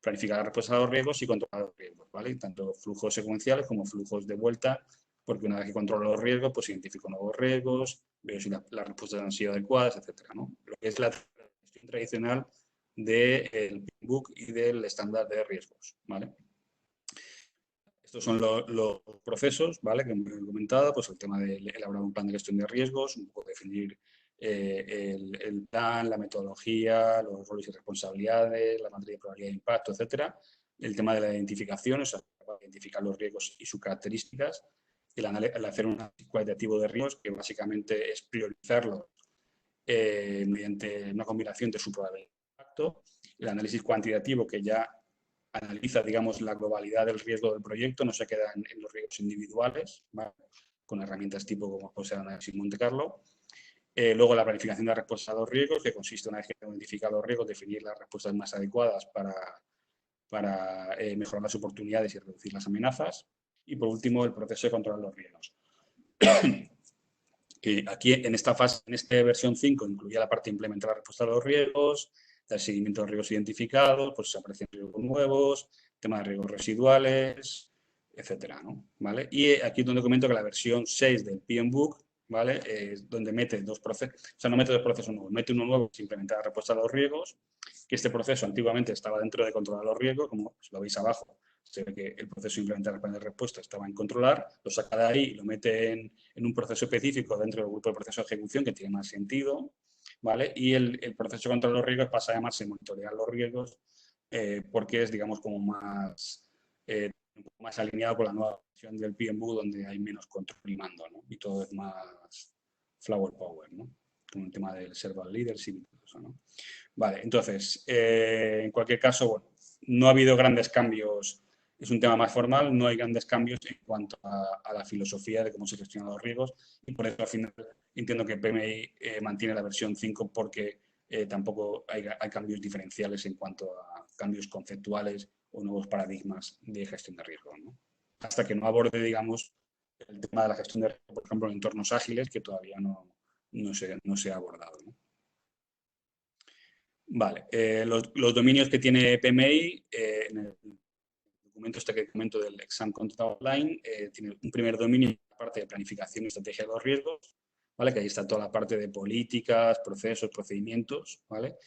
planificar la respuesta a los riesgos y controlar los riesgos, ¿vale? Tanto flujos secuenciales como flujos de vuelta, porque una vez que controlo los riesgos, pues identifico nuevos riesgos, veo si las respuestas han sido adecuadas, etcétera, ¿no? Lo que es la gestión tradicional del PMBOK y del estándar de riesgos, ¿vale? Estos son los procesos, ¿vale? Que he comentado, pues el tema de elaborar un plan de gestión de riesgos, un poco definir el plan, la metodología, los roles y responsabilidades, la materia de probabilidad de impacto, etcétera. El tema de la identificación, o sea, identificar los riesgos y sus características. El hacer un análisis cualitativo de riesgos, que básicamente es priorizarlos mediante una combinación de su probabilidad de impacto. El análisis cuantitativo, que ya analiza, digamos, la globalidad del riesgo del proyecto, no se queda en los riesgos individuales, ¿vale? Con herramientas tipo como puede ser análisis Monte Carlo. Luego la planificación de la respuesta a los riesgos, que consiste, una vez que identificado los riesgos, definir las respuestas más adecuadas para mejorar las oportunidades y reducir las amenazas. Y por último, el proceso de controlar los riesgos. Aquí en esta fase, en esta versión 5, incluía la parte de implementar la respuesta a los riesgos, el seguimiento de los riesgos identificados, pues se aparecen riesgos nuevos, tema de riesgos residuales, etcétera, ¿no? ¿Vale? Y aquí es donde comento que la versión 6 del PMBOK, ¿vale? Es donde mete dos procesos, o sea, no mete dos procesos nuevos, mete uno nuevo que es implementar la respuesta a los riesgos, que este proceso antiguamente estaba dentro de controlar los riesgos, como lo veis abajo, se ve que el proceso de implementar el plan de respuesta estaba en controlar, lo saca de ahí y lo mete en un proceso específico dentro del grupo de proceso de ejecución que tiene más sentido, ¿vale? Y el proceso de control de los riesgos pasa a llamarse monitorear los riesgos porque es, digamos, como más alineado con la nueva versión del PMBOK donde hay menos control y mando, ¿no? Y todo es más flower power, ¿no? Con el tema del servant leadership y todo eso, ¿no? Vale, entonces, en cualquier caso, bueno, no ha habido grandes cambios, es un tema más formal, no hay grandes cambios en cuanto a la filosofía de cómo se gestionan los riesgos y por eso al final entiendo que PMI mantiene la versión 5 porque tampoco hay cambios diferenciales en cuanto a cambios conceptuales o nuevos paradigmas de gestión de riesgos, ¿no? Hasta que no aborde, digamos, el tema de la gestión de riesgos, por ejemplo, en entornos ágiles, que todavía no se ha abordado, ¿no? Vale, los dominios que tiene PMI, en el documento este que comento del Exam Content Outline, tiene un primer dominio, la parte de planificación y estrategia de los riesgos, ¿vale? Que ahí está toda la parte de políticas, procesos, procedimientos, ¿vale?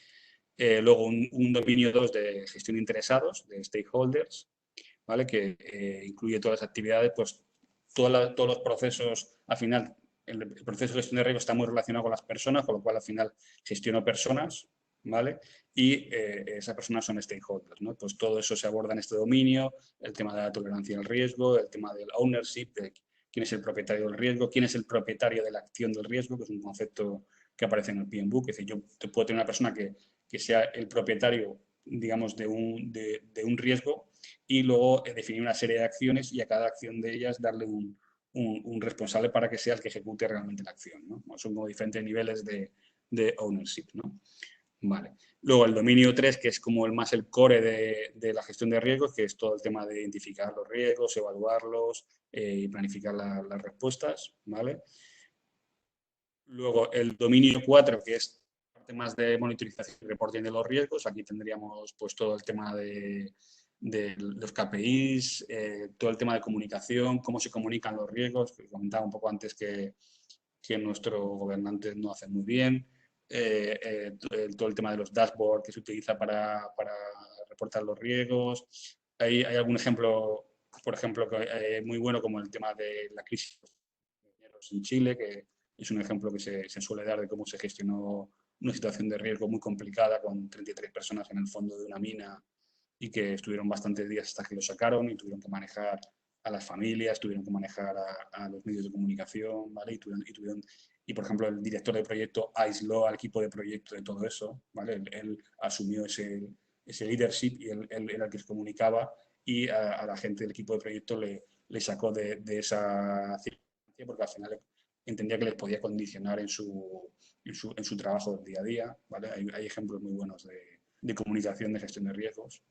Luego un dominio 2 de gestión de interesados, de stakeholders, ¿vale? Que incluye todas las actividades, pues todos los procesos, al final, el proceso de gestión de riesgos está muy relacionado con las personas, con lo cual al final gestiono personas, ¿vale? Y esas personas son stakeholders, ¿no? Pues todo eso se aborda en este dominio, el tema de la tolerancia al riesgo, el tema del ownership, de quién es el propietario del riesgo, quién es el propietario de la acción del riesgo, que es un concepto que aparece en el PMBOK, es decir, yo puedo tener una persona que sea el propietario, digamos, de un riesgo y luego definir una serie de acciones y a cada acción de ellas darle un responsable para que sea el que ejecute realmente la acción, ¿no? Son como diferentes niveles de ownership, ¿no? Vale. Luego el dominio 3, que es como el core de la gestión de riesgos, que es todo el tema de identificar los riesgos, evaluarlos y planificar las respuestas, ¿vale? Luego el dominio 4, que es parte más de monitorización y reporting de los riesgos. Aquí tendríamos pues todo el tema de de los KPIs, todo el tema de comunicación, cómo se comunican los riesgos, que comentaba un poco antes que nuestros gobernantes no hacen muy bien, todo el tema de los dashboards que se utiliza para reportar los riesgos. Hay algún ejemplo, por ejemplo, muy bueno como el tema de la crisis en Chile, que es un ejemplo que se suele dar de cómo se gestionó una situación de riesgo muy complicada con 33 personas en el fondo de una mina y que estuvieron bastantes días hasta que lo sacaron y tuvieron que manejar a las familias, tuvieron que manejar a los medios de comunicación, ¿vale? Y, por ejemplo, el director de proyecto aisló al equipo de proyecto de todo eso, ¿vale? Él asumió ese leadership y él era el que se comunicaba y a la gente del equipo de proyecto le sacó de esa circunstancia porque al final entendía que les podía condicionar en su trabajo del día a día, ¿vale? Hay ejemplos muy buenos de comunicación de gestión de riesgos.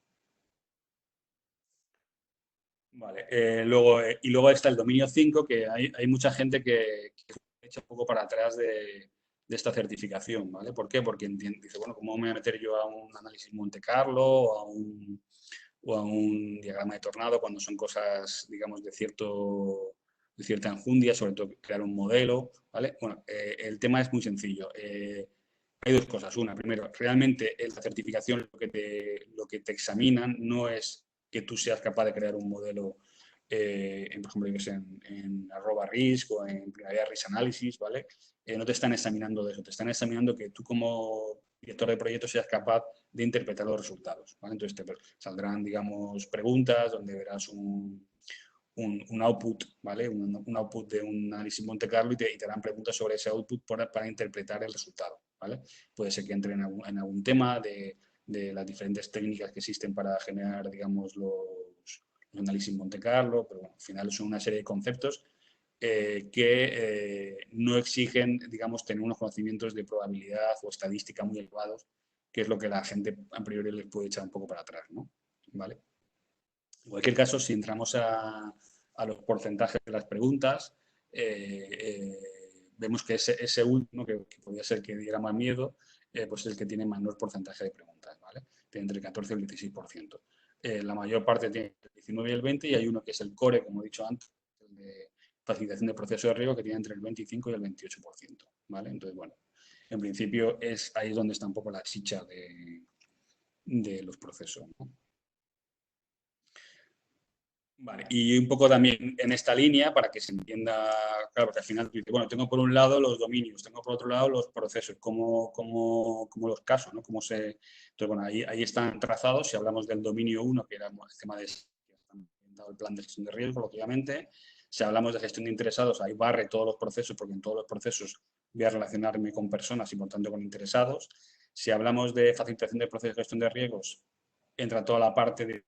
Vale, luego está el dominio 5 que hay mucha gente que echa un poco para atrás de esta certificación, ¿vale? ¿Por qué? Porque dice, bueno, ¿cómo me voy a meter yo a un análisis Monte Carlo o a un diagrama de tornado cuando son cosas, digamos, de cierta enjundia, sobre todo crear un modelo, ¿vale? Bueno, el tema es muy sencillo. Hay dos cosas. Una, primero, realmente en la certificación lo que te examinan no es que tú seas capaz de crear un modelo, por ejemplo, en @risk o en Primavera Risk Analysis, ¿vale? No te están examinando de eso, te están examinando que tú como director de proyecto seas capaz de interpretar los resultados, ¿vale? Entonces te saldrán, digamos, preguntas donde verás un output, ¿vale? Un output de un análisis Monte Carlo y te harán preguntas sobre ese output para interpretar el resultado, ¿vale? Puede ser que entre en algún tema de las diferentes técnicas que existen para generar, digamos, los análisis Monte Carlo, pero bueno, al final son una serie de conceptos que no exigen, digamos, tener unos conocimientos de probabilidad o estadística muy elevados, que es lo que la gente a priori les puede echar un poco para atrás, ¿no? ¿Vale? En cualquier caso, si entramos a los porcentajes de las preguntas, vemos que ese último, que podría ser que diera más miedo, pues es el que tiene menor porcentaje de preguntas, ¿vale? Tiene entre el 14 y el 16%. La mayor parte tiene entre el 19 y el 20 y hay uno que es el core, como he dicho antes, el de facilitación de proceso de riesgo, que tiene entre el 25 y el 28%, ¿vale? Entonces, bueno, en principio ahí es donde está un poco la chicha de los procesos, ¿no? Vale, y un poco también en esta línea, para que se entienda, claro, porque al final tú dices, bueno, tengo por un lado los dominios, tengo por otro lado los procesos, ¿cómo los caso, ¿no? Entonces, bueno, ahí están trazados, si hablamos del dominio 1, que era el tema de el plan de gestión de riesgo, lógicamente, si hablamos de gestión de interesados, ahí barre todos los procesos, porque en todos los procesos voy a relacionarme con personas y por tanto con interesados. Si hablamos de facilitación de procesos de gestión de riesgos, entra toda la parte de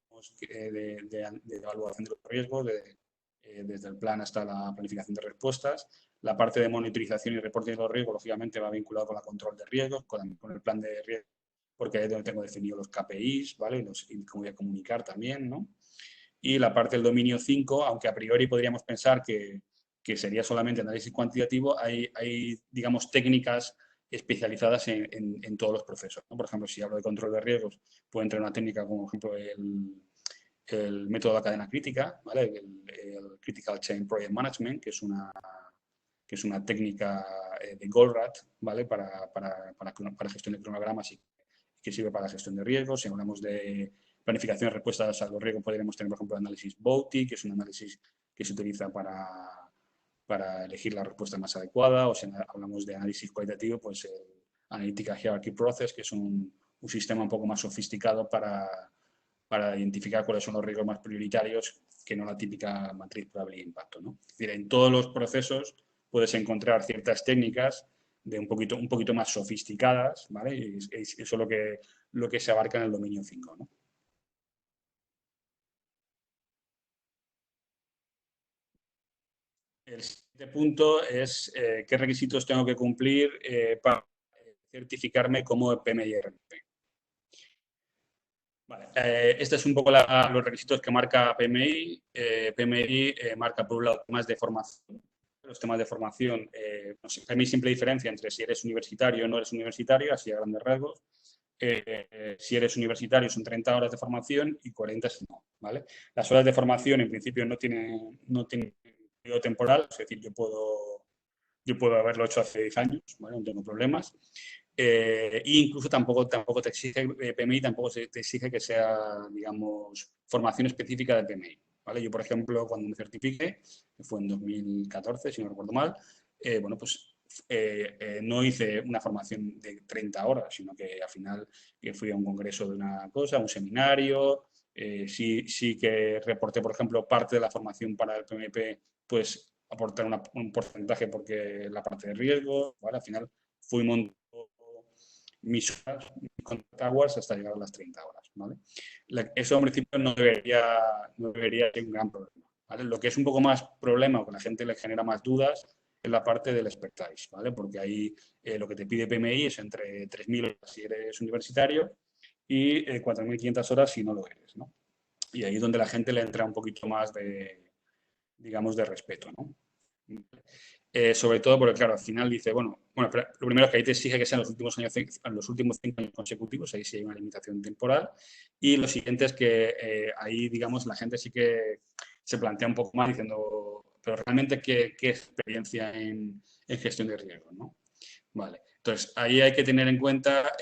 evaluación de los riesgos, desde el plan hasta la planificación de respuestas. La parte de monitorización y reporte de los riesgos, lógicamente, va vinculado con el control de riesgos, con el plan de riesgos, porque ahí es donde tengo definido los KPIs, ¿vale? Y cómo voy a comunicar también, ¿no? Y la parte del dominio 5, aunque a priori podríamos pensar que sería solamente análisis cuantitativo, hay digamos, técnicas especializadas en todos los procesos, ¿no? Por ejemplo, si hablo de control de riesgos, puede entrar una técnica como, por ejemplo, el método de la cadena crítica, ¿vale? El Critical Chain Project Management, que es una técnica de Goldratt, ¿vale? Para gestión de cronogramas y que sirve para la gestión de riesgos. Si hablamos de planificación de respuestas a los riesgos, podríamos tener, por ejemplo, el análisis BOTI, que es un análisis que se utiliza para elegir la respuesta más adecuada. O si hablamos de análisis cualitativo, pues el Analytical Hierarchy Process, que es un sistema un poco más sofisticado para identificar cuáles son los riesgos más prioritarios que no la típica matriz probabilidad de impacto, ¿no? Es decir, en todos los procesos puedes encontrar ciertas técnicas de un poquito más sofisticadas, ¿vale? Y eso es lo que se abarca en el dominio 5, ¿no? El siguiente punto es qué requisitos tengo que cumplir para certificarme como PMI-RMP. Vale, este es un poco los requisitos que marca PMI. PMI marca, por un lado, temas de formación. Los temas de formación, no sé, PMI simple diferencia entre si eres universitario o no eres universitario, así a grandes rasgos. si eres universitario son 30 horas de formación y 40 si no, ¿vale? Las horas de formación en principio no tienen periodo temporal, es decir, yo puedo haberlo hecho hace 10 años, ¿vale? No tengo problemas. E incluso tampoco te exige, PMI tampoco te exige que sea, digamos, formación específica de PMI, ¿vale? Yo, por ejemplo, cuando me certifiqué, que fue en 2014, si no recuerdo mal, bueno, pues no hice una formación de 30 horas, sino que al final fui a un congreso de una cosa, a un seminario, sí que reporté, por ejemplo, parte de la formación para el PMP, pues aportar un porcentaje porque la parte de riesgo, ¿vale? Al final fui montando mis horas, mis contact hours hasta llegar a las 30 horas, ¿vale? Eso en principio no debería ser un gran problema, ¿vale? Lo que es un poco más problema o que a la gente le genera más dudas es la parte del expertise, ¿vale? Porque ahí lo que te pide PMI es entre 3.000 horas si eres universitario y 4.500 horas si no lo eres, ¿no? Y ahí es donde la gente le entra un poquito más de, digamos, de respeto, ¿no? Sobre todo porque, claro, al final dice, bueno, pero lo primero es que ahí te exige que sean los últimos años, en los últimos 5 años consecutivos, ahí sí hay una limitación temporal. Y lo siguiente es que ahí, digamos, la gente sí que se plantea un poco más diciendo, pero realmente, ¿qué experiencia en gestión de riesgos, ¿no? Vale. Entonces, ahí hay que tener en cuenta,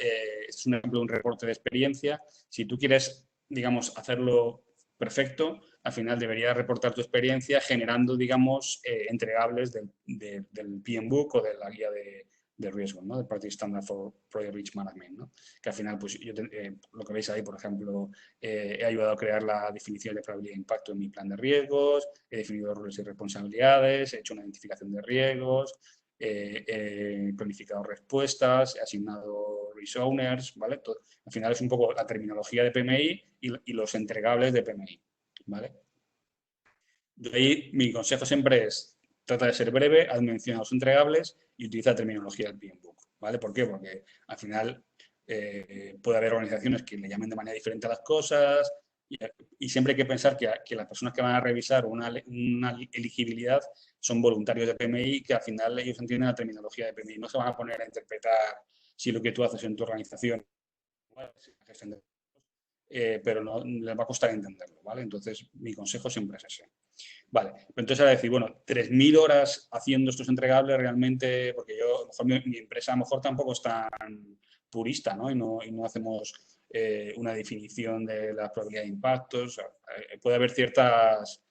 es un ejemplo de un reporte de experiencia. Si tú quieres, digamos, hacerlo perfecto, al final deberías reportar tu experiencia generando, digamos, entregables del PMBOK o de la guía de riesgo, ¿no? Del Practice Standard for Project Risk Management, ¿no? Que al final, pues, lo que veis ahí, por ejemplo, he ayudado a crear la definición de probabilidad de impacto en mi plan de riesgos, he definido roles y responsabilidades, he hecho una identificación de riesgos, planificado respuestas, he asignado risk owners, ¿vale? Todo, al final es un poco la terminología de PMI y los entregables de PMI, ¿vale? De ahí mi consejo siempre es, trata de ser breve, haz mención a los entregables y utiliza la terminología del PMBOK, ¿vale? ¿Por qué? Porque al final puede haber organizaciones que le llamen de manera diferente a las cosas y siempre hay que pensar que las personas que van a revisar una elegibilidad son voluntarios de PMI que al final ellos entienden la terminología de PMI, no se van a poner a interpretar si lo que tú haces en tu organización pero no les va a costar entenderlo, ¿vale? Entonces, mi consejo siempre es ese. Vale, entonces ahora decir, bueno, 3.000 horas haciendo estos entregables realmente, porque yo, a lo mejor mi empresa a lo mejor tampoco es tan purista, ¿no? Y no hacemos una definición de la probabilidad de impactos. O sea, puede haber ciertas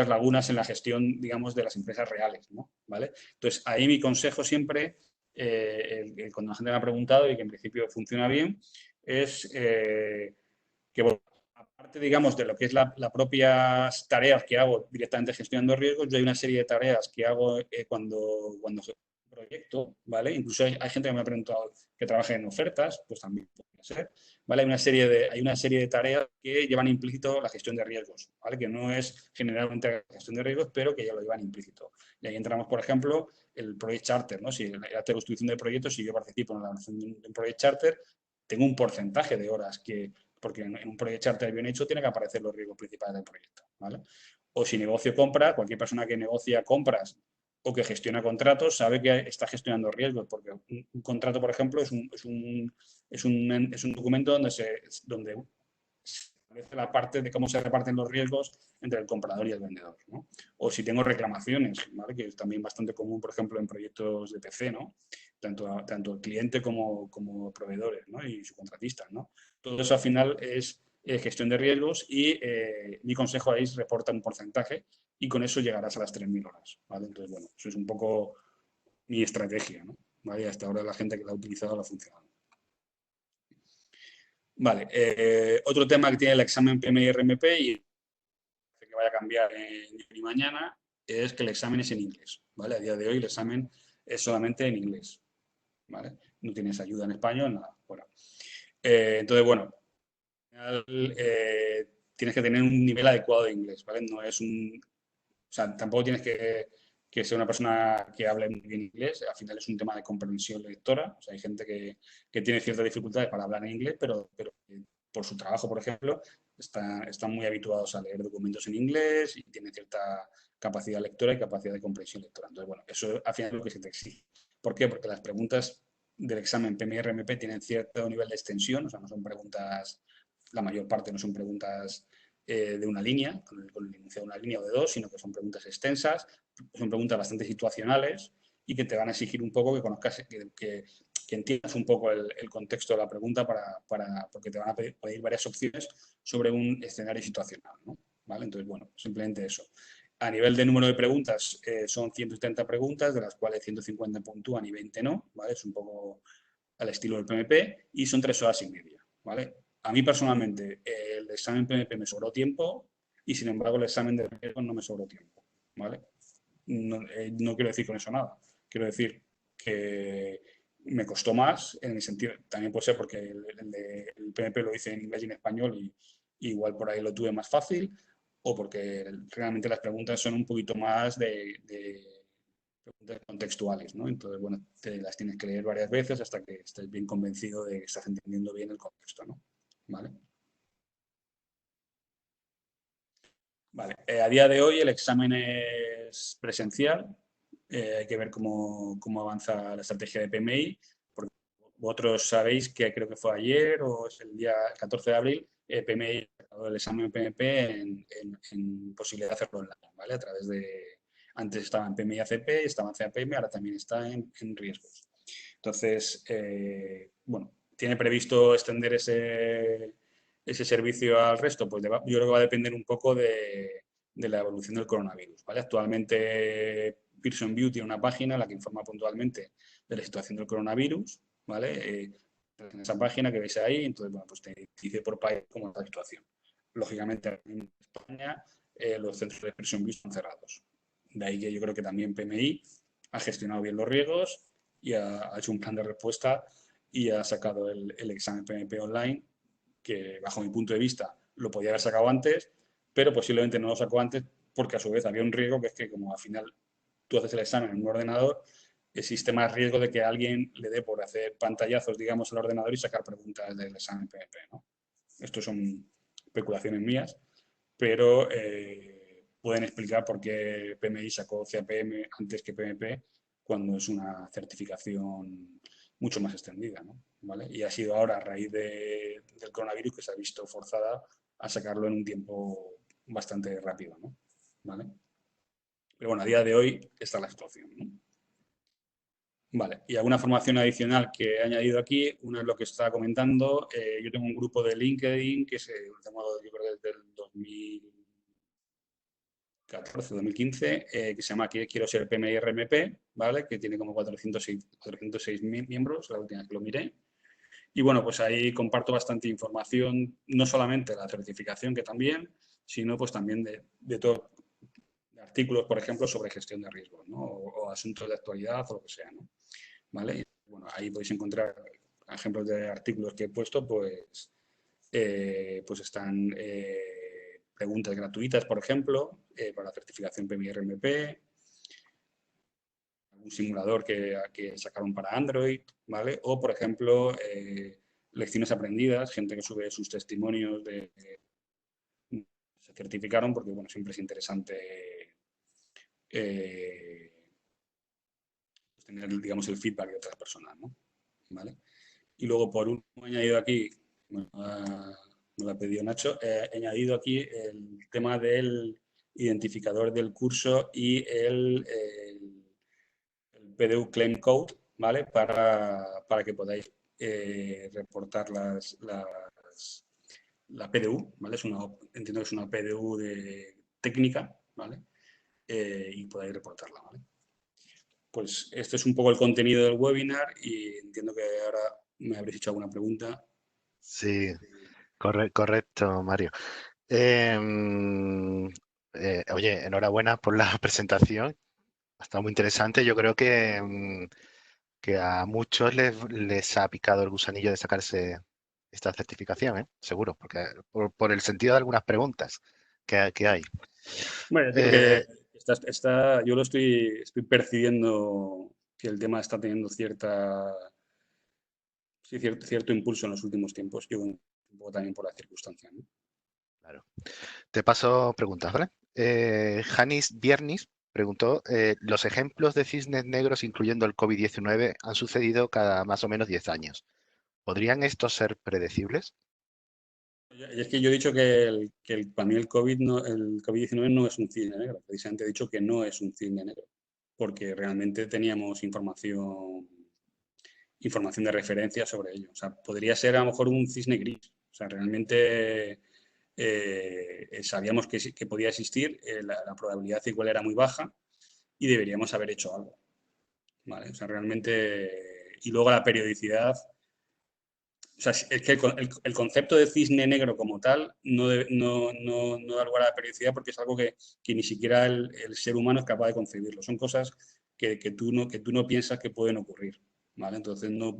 lagunas en la gestión, digamos, de las empresas reales, ¿no? ¿Vale? Entonces, ahí mi consejo siempre, cuando la gente me ha preguntado y que en principio funciona bien, es que, bueno, aparte, digamos, de lo que es las propias tareas que hago directamente gestionando riesgos, yo hay una serie de tareas que hago cuando proyecto, ¿vale? Incluso hay gente que me ha preguntado que trabaje en ofertas, pues también puede ser, ¿vale? Hay una serie de tareas que llevan implícito la gestión de riesgos, ¿vale? Que no es generalmente la gestión de riesgos, pero que ya lo llevan implícito. Y ahí entramos, por ejemplo, el Project Charter, ¿no? Si la constitución de proyectos, si yo participo en la elaboración de un Project Charter, tengo un porcentaje de horas porque en un Project Charter bien hecho tiene que aparecer los riesgos principales del proyecto, ¿vale? O si negocio compras, cualquier persona que negocia compras o que gestiona contratos sabe que está gestionando riesgos, porque un contrato, por ejemplo, es un documento donde se establece la parte de cómo se reparten los riesgos entre el comprador y el vendedor, ¿no? O si tengo reclamaciones, ¿vale? Que es también bastante común, por ejemplo, en proyectos de PC, ¿no? Tanto el cliente como proveedores, ¿no? Y subcontratistas, ¿no? Todo eso al final es gestión de riesgos y mi consejo ahí es reporta un porcentaje y con eso llegarás a las 3.000 horas, ¿vale? Entonces, bueno, eso es un poco mi estrategia, ¿no? ¿Vale? Hasta ahora la gente que la ha utilizado la ha funcionado. Vale, otro tema que tiene el examen PMI-RMP y que vaya a cambiar ni mañana es que el examen es en inglés, ¿vale? A día de hoy el examen es solamente en inglés, ¿vale? No tienes ayuda en español, nada. Bueno, entonces, bueno, al final, tienes que tener un nivel adecuado de inglés, ¿vale? No es o sea, tampoco tienes que ser una persona que hable muy bien inglés, al final es un tema de comprensión lectora, o sea, hay gente que tiene ciertas dificultades para hablar en inglés, pero por su trabajo, por ejemplo, están muy habituados a leer documentos en inglés y tienen cierta capacidad lectora y capacidad de comprensión lectora. Entonces, bueno, eso al final es lo que se te exige. ¿Por qué? Porque las preguntas del examen PMI-RMP tienen cierto nivel de extensión, o sea, no son preguntas, la mayor parte no son preguntas de una línea, con el enunciado de una línea o de dos, sino que son preguntas extensas, son preguntas bastante situacionales y que te van a exigir un poco que conozcas, que entiendas un poco el contexto de la pregunta porque te van a pedir varias opciones sobre un escenario situacional, ¿no? ¿Vale? Entonces, bueno, simplemente eso. A nivel de número de preguntas, son 170 preguntas, de las cuales 150 puntúan y 20 no, ¿vale? Es un poco al estilo del PMP y son 3 horas y media, ¿vale? A mí personalmente el examen PMP me sobró tiempo y sin embargo el examen de riesgo no me sobró tiempo, ¿vale? No quiero decir con eso nada, quiero decir que me costó más en el sentido, también puede ser porque el PMP lo hice en inglés y en español y igual por ahí lo tuve más fácil, o porque realmente las preguntas son un poquito más de preguntas contextuales, ¿no? Entonces, bueno, te las tienes que leer varias veces hasta que estés bien convencido de que estás entendiendo bien el contexto, ¿no? ¿Vale? Vale. A día de hoy el examen es presencial. Hay que ver cómo avanza la estrategia de PMI. Porque vosotros sabéis que creo que fue ayer o es el día 14 de abril, PMI ha sacado el examen PMP en posibilidad de hacerlo online, ¿vale? A través de... Antes estaba en PMI ACP, estaba en CAPM, ahora también está en riesgos. Entonces, bueno, ¿tiene previsto extender ese servicio al resto? Pues yo creo que va a depender un poco de la evolución del coronavirus, ¿vale? Actualmente Pearson View tiene una página en la que informa puntualmente de la situación del coronavirus, ¿vale? En esa página que veis ahí, entonces, bueno, pues te dice por país cómo está la situación. Lógicamente, en España los centros de Pearson View están cerrados. De ahí que yo creo que también PMI ha gestionado bien los riesgos y ha hecho un plan de respuesta y ha sacado el examen PMP online, que bajo mi punto de vista lo podía haber sacado antes, pero posiblemente no lo sacó antes porque a su vez había un riesgo que es que como al final tú haces el examen en un ordenador, existe más riesgo de que alguien le dé por hacer pantallazos, digamos, al ordenador y sacar preguntas del examen PMP, ¿no? Estos son especulaciones mías, pero pueden explicar por qué PMI sacó CAPM antes que PMP cuando es una certificación mucho más extendida, ¿no? ¿Vale? Y ha sido ahora a raíz del coronavirus que se ha visto forzada a sacarlo en un tiempo bastante rápido, ¿no? ¿Vale? Pero bueno, a día de hoy está la situación, ¿no? Vale, y alguna formación adicional que he añadido aquí, una es lo que estaba comentando. Yo tengo un grupo de LinkedIn que se tengo, yo creo, desde el 2014, 2015, que se llama Quiero ser PMI RMP, ¿vale? Que tiene como 406 miembros, la última vez que lo miré. Y bueno, pues ahí comparto bastante información, no solamente de la certificación, que también, sino pues también de todo, de artículos, por ejemplo, sobre gestión de riesgos, ¿no? O asuntos de actualidad o lo que sea, ¿no? ¿Vale? Y, bueno, ahí podéis encontrar ejemplos de artículos que he puesto, pues están preguntas gratuitas, por ejemplo, para la certificación PMI-RMP, un simulador que sacaron para Android, ¿vale? O, por ejemplo, lecciones aprendidas, gente que sube sus testimonios se certificaron, porque, bueno, siempre es interesante tener, digamos, el feedback de otras personas, ¿no? ¿Vale? Y luego, por último, he añadido aquí, me lo ha pedido Nacho, he añadido aquí el tema del identificador del curso y el PDU Claim Code, ¿vale? Para que podáis reportar la PDU, ¿vale? Entiendo que es una PDU técnica, ¿vale? Y podáis reportarla, ¿vale? Pues este es un poco el contenido del webinar y entiendo que ahora me habréis hecho alguna pregunta.
Sí, correcto, Mario. Em, Oye, enhorabuena por la presentación. Ha estado muy interesante. Yo creo que a muchos les ha picado el gusanillo de sacarse esta certificación, ¿eh? Seguro, porque por el sentido de algunas preguntas que hay.
Bueno, es decir
Eh,
que yo estoy percibiendo que el tema está teniendo cierto impulso en los últimos tiempos, yo un poco también por la circunstancia, ¿no?
claro. Te paso preguntas, ¿vale? Janis Viernis preguntó, los ejemplos de cisnes negros, incluyendo el COVID-19, han sucedido cada más o menos 10 años. ¿Podrían estos ser predecibles?
Y es que yo he dicho que para mí el COVID-19 no es un cisne negro. Precisamente he dicho que no es un cisne negro, porque realmente teníamos información de referencia sobre ello. O sea, podría ser a lo mejor un cisne gris. O sea, realmente sabíamos que podía existir, la probabilidad igual era muy baja y deberíamos haber hecho algo. ¿Vale? O sea, realmente... Y luego la periodicidad. O sea, es que el concepto de cisne negro como tal no da lugar a la periodicidad porque es algo que ni siquiera el ser humano es capaz de concebirlo. Son cosas que tú no piensas que pueden ocurrir. ¿Vale? Entonces no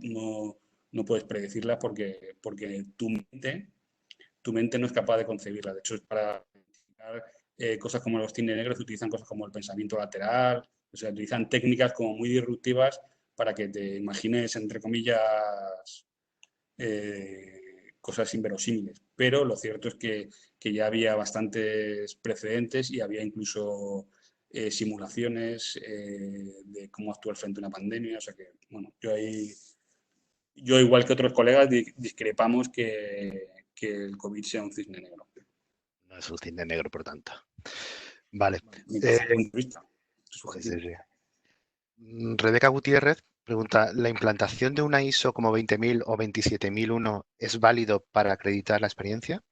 puedes predecirlas porque tu mente no es capaz de concebirlas. De hecho, es para identificar cosas como los cisnes negros, se utilizan cosas como el pensamiento lateral, o sea, utilizan técnicas como muy disruptivas para que te imagines, entre comillas, cosas inverosímiles. Pero lo cierto es que ya había bastantes precedentes y había incluso simulaciones de cómo actuar frente a una pandemia. O sea que, bueno, yo igual que otros colegas, discrepamos que el COVID sea un cisne negro.
No es un cisne negro, por tanto. Vale.
Mi punto de vista,
Sí,
subjetivo.
sí, sí. Rebeca Gutiérrez pregunta, ¿la implantación de una ISO como 20.000 o 27.001 es válido para acreditar la experiencia?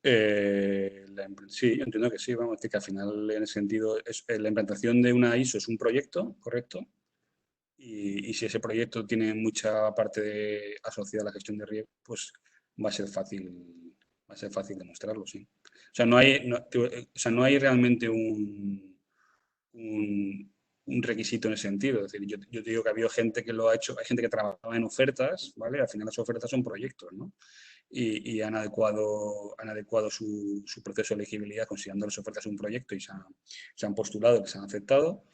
Sí, yo entiendo que sí, vamos a decir que al final en ese sentido la implantación de una ISO es un proyecto, correcto, y si ese proyecto tiene mucha parte asociada a la gestión de riesgo, pues va a ser fácil, va a ser fácil demostrarlo, sí. O sea, o sea, no hay realmente un, un requisito en ese sentido. Es decir, yo te digo que ha habido gente que lo ha hecho, hay gente que trabajaba en ofertas, ¿vale? Al final las ofertas son proyectos, ¿no? Y han adecuado su proceso de elegibilidad considerando las ofertas un proyecto y se han postulado, que se han aceptado.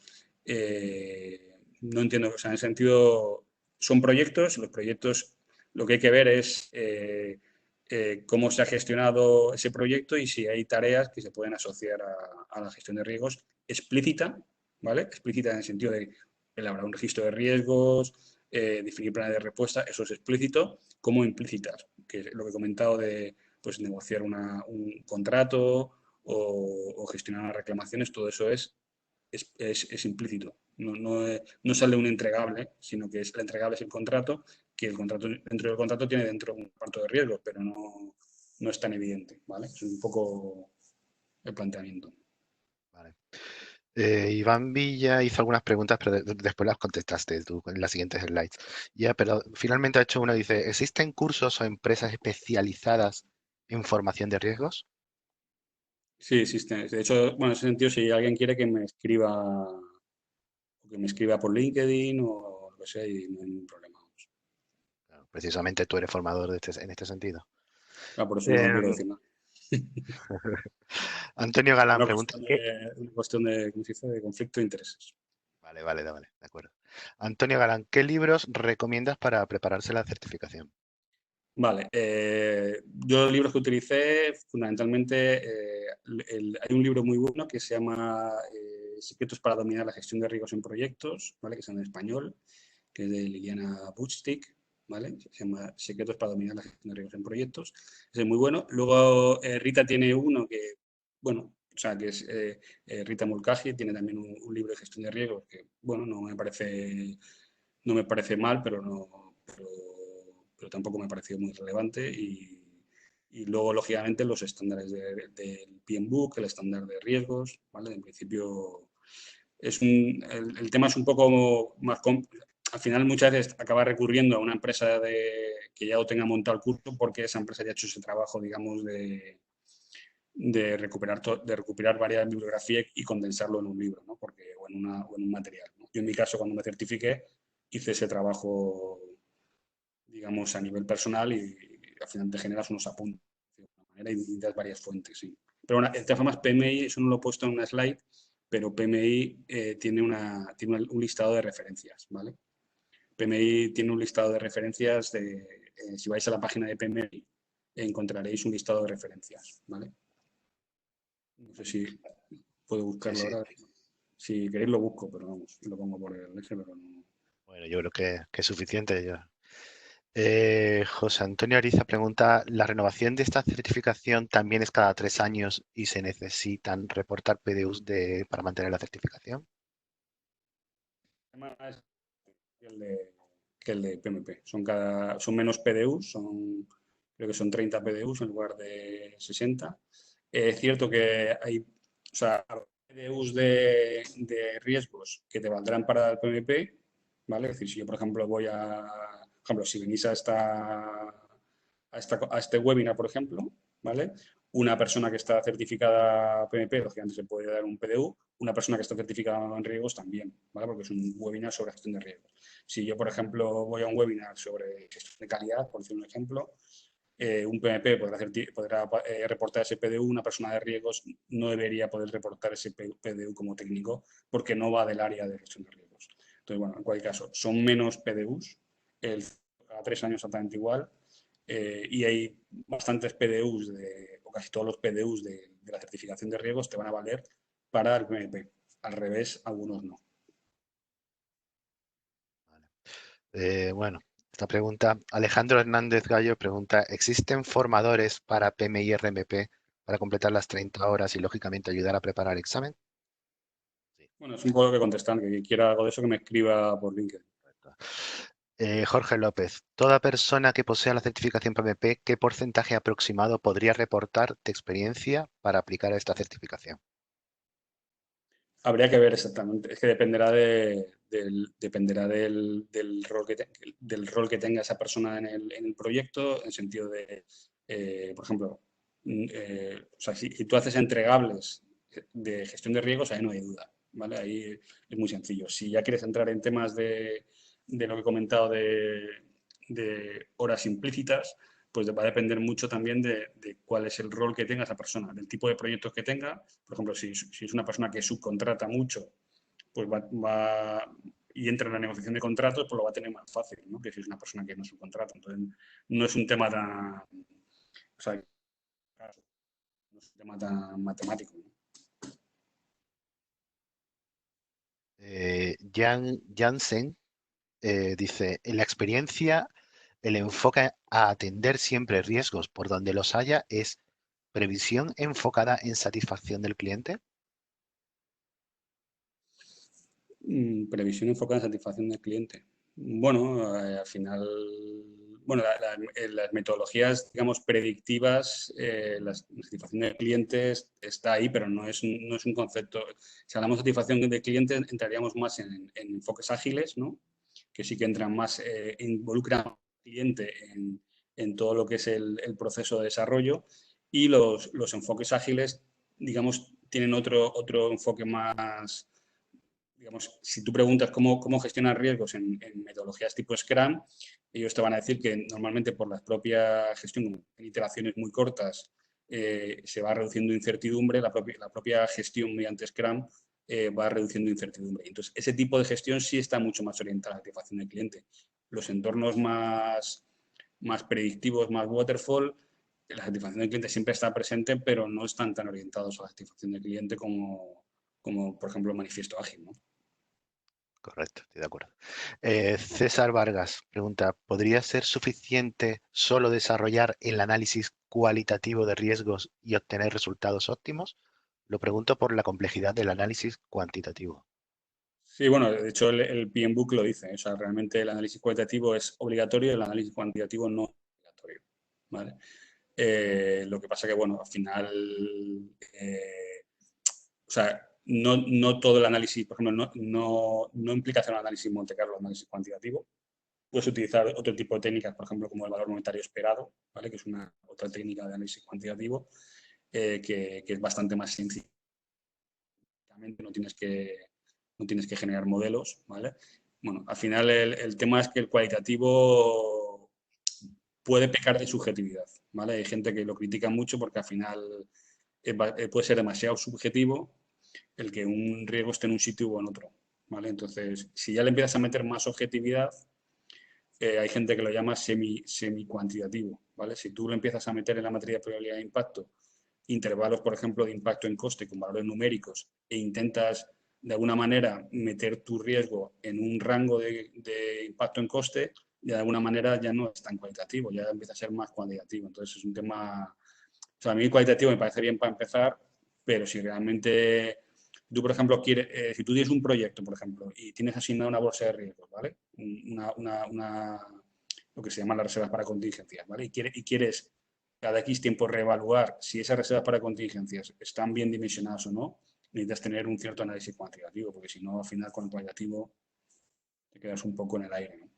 No entiendo, o sea, en ese sentido, son proyectos, los proyectos lo que hay que ver es cómo se ha gestionado ese proyecto y si hay tareas que se pueden asociar a la gestión de riesgos explícita, ¿vale? Explícita en el sentido de elaborar un registro de riesgos, definir planes de respuesta, eso es explícito, como implícitas, que es lo que he comentado de pues, negociar un contrato o gestionar las reclamaciones, todo eso es implícito. No sale un entregable, sino que el entregable es el contrato, que el contrato dentro del contrato tiene dentro un reparto de riesgos, pero no es tan evidente, ¿vale? Es un poco el planteamiento.
Vale. Iván Villa hizo algunas preguntas, pero después las contestaste tú en las siguientes slides. Ya, pero finalmente ha hecho una, dice, ¿existen cursos o empresas especializadas en formación de riesgos?
Sí, existe. De hecho, bueno, en ese sentido, si alguien quiere que me escriba por LinkedIn o lo que sea, y no hay ningún problema.
Claro, precisamente tú eres formador en este sentido.
Por eso no quiero
Eh,
decir nada.
Antonio Galán
Una
pregunta,
cuestión
¿qué?
¿cómo se dice? De conflicto de intereses.
Vale, vale, vale, de acuerdo. Antonio Galán, ¿qué libros recomiendas para prepararse la certificación?
Vale, yo los libros que utilicé, fundamentalmente, hay un libro muy bueno que se llama Secretos para dominar la gestión de riesgos en proyectos, ¿vale? Que está en español, que es de Liliana Buchstick, ¿vale? Se llama Secretos para dominar la gestión de riesgos en proyectos. Ese es muy bueno. Luego Rita tiene uno que, bueno, o sea, que es Rita Mulcahy, tiene también un libro de gestión de riesgos que, bueno, no me parece mal, pero tampoco me ha parecido muy relevante. Y luego, lógicamente, los estándares del PMBOK, el estándar de riesgos, ¿vale? En principio, el tema es un poco más... Al final, muchas veces acaba recurriendo a una empresa que ya lo tenga montado el curso porque esa empresa ya ha hecho ese trabajo, digamos, de recuperar varias bibliografías y condensarlo en un libro, ¿no? O en un material, ¿no? Yo en mi caso, cuando me certifiqué, hice ese trabajo, digamos, a nivel personal y al final te generas unos apuntes de alguna manera y das varias fuentes, sí. Pero bueno, de todas formas, PMI, eso no lo he puesto en una slide, pero PMI tiene un listado de referencias, ¿vale? PMI tiene un listado de referencias si vais a la página de PMI, encontraréis un listado de referencias, ¿vale? No sé si... Puedo
Sí,
buscarlo
sí.
ahora. Si queréis lo busco, pero vamos, lo pongo por el eje, pero no.
Bueno, yo creo que es suficiente ya. José Antonio Ariza pregunta, ¿la renovación de esta certificación también es cada 3 años y se necesitan reportar PDUs para mantener la certificación?
El tema es que el de PMP. Son menos PDUs, creo que son 30 PDUs en lugar de 60. Es cierto que hay, o sea, PDUs de riesgos que te valdrán para el PMP, ¿vale? Es decir, si yo, por ejemplo, por ejemplo, si venís a este webinar, por ejemplo, ¿vale? Una persona que está certificada PMP, lógicamente se puede dar un PDU, una persona que está certificada en riesgos también, ¿vale? Porque es un webinar sobre gestión de riesgos. Si yo, por ejemplo, voy a un webinar sobre gestión de calidad, por decir un ejemplo, un PMP podrá reportar ese PDU, una persona de riesgos no debería poder reportar ese PDU como técnico porque no va del área de gestión de riesgos. Entonces, bueno, en cualquier caso, son menos PDUs, cada 3 años exactamente igual, y hay bastantes PDUs, o casi todos los PDUs de la certificación de riesgos te van a valer para el PMP. Al revés, algunos no.
Bueno, esta pregunta, Alejandro Hernández Gallo pregunta, ¿existen formadores para PMI y RMP para completar las 30 horas y lógicamente ayudar a preparar el examen? Sí,
Bueno, es un poco que contestar, que quiera algo de eso que me escriba por LinkedIn.
correcto. Jorge López, toda persona que posea la certificación PMP, ¿qué porcentaje aproximado podría reportar de experiencia para aplicar a esta certificación?
Habría que ver exactamente, es que dependerá del rol que tenga esa persona en el proyecto, en sentido de, por ejemplo, o sea, si tú haces entregables de gestión de riesgos, ahí no hay duda, ¿vale? Ahí es muy sencillo. Si ya quieres entrar en temas de lo que he comentado de horas implícitas, pues va a depender mucho también de cuál es el rol que tenga esa persona, del tipo de proyectos que tenga. Por ejemplo, si es una persona que subcontrata mucho, pues y entra en la negociación de contratos, pues lo va a tener más fácil, ¿no? Que si es una persona que no subcontrata. Entonces, no es un tema tan, o sea, claro, no es un tema tan matemático, ¿no?
Jan Jansen dice, en la experiencia, el enfoque a atender siempre riesgos por donde los haya es previsión enfocada en satisfacción del cliente.
Previsión enfocada en satisfacción del cliente. Bueno, al final, bueno, las metodologías, digamos, predictivas, la satisfacción del cliente está ahí, pero no es un concepto. Si hablamos de satisfacción del cliente, entraríamos más en enfoques ágiles, ¿no? Que sí que entran más, involucran al cliente en todo lo que es el proceso de desarrollo, y los enfoques ágiles, digamos, tienen otro enfoque más, digamos, si tú preguntas cómo gestionar riesgos en metodologías tipo Scrum, ellos te van a decir que normalmente por la propia gestión, en iteraciones muy cortas, se va reduciendo incertidumbre, la propia gestión mediante Scrum va reduciendo incertidumbre. Entonces, ese tipo de gestión sí está mucho más orientada a la satisfacción del cliente. Los entornos más predictivos, más waterfall, la satisfacción del cliente siempre está presente, pero no están tan orientados a la satisfacción del cliente como por ejemplo, el manifiesto ágil, ¿no?
Correcto, estoy de acuerdo. César Vargas pregunta, ¿podría ser suficiente solo desarrollar el análisis cualitativo de riesgos y obtener resultados óptimos? Lo pregunto por la complejidad del análisis cuantitativo.
Sí, bueno, de hecho el PMBOK lo dice, o sea, realmente el análisis cualitativo es obligatorio y el análisis cuantitativo no es obligatorio, ¿vale? Lo que pasa que, bueno, al final, o sea, no todo el análisis, por ejemplo, no implica hacer un análisis Monte Carlo, análisis cuantitativo. Puedes utilizar otro tipo de técnicas, por ejemplo, como el valor monetario esperado, ¿vale? Que es otra técnica de análisis cuantitativo, que es bastante más sencilla. No tienes que generar modelos, ¿vale? Bueno, al final el tema es que el cualitativo puede pecar de subjetividad, ¿vale? Hay gente que lo critica mucho porque al final puede ser demasiado subjetivo el que un riesgo esté en un sitio o en otro, ¿vale? Entonces, si ya le empiezas a meter más objetividad, hay gente que lo llama semi cuantitativo, ¿vale? Si tú lo empiezas a meter en la materia de probabilidad de impacto intervalos, por ejemplo, de impacto en coste con valores numéricos e intentas de alguna manera meter tu riesgo en un rango de impacto en coste, de alguna manera ya no es tan cualitativo, ya empieza a ser más cuantitativo. Entonces es un tema, o sea, a mí cualitativo me parece bien para empezar, pero si realmente tú, por ejemplo, quieres, si tú tienes un proyecto, por ejemplo, y tienes asignada una bolsa de riesgos, ¿vale? Lo que se llama las reservas para contingencias, ¿vale? Y quieres cada X tiempo reevaluar si esas reservas para contingencias están bien dimensionadas o no, necesitas tener un cierto análisis cuantitativo, porque si no, al final con el cualitativo te quedas un poco en el aire, ¿no?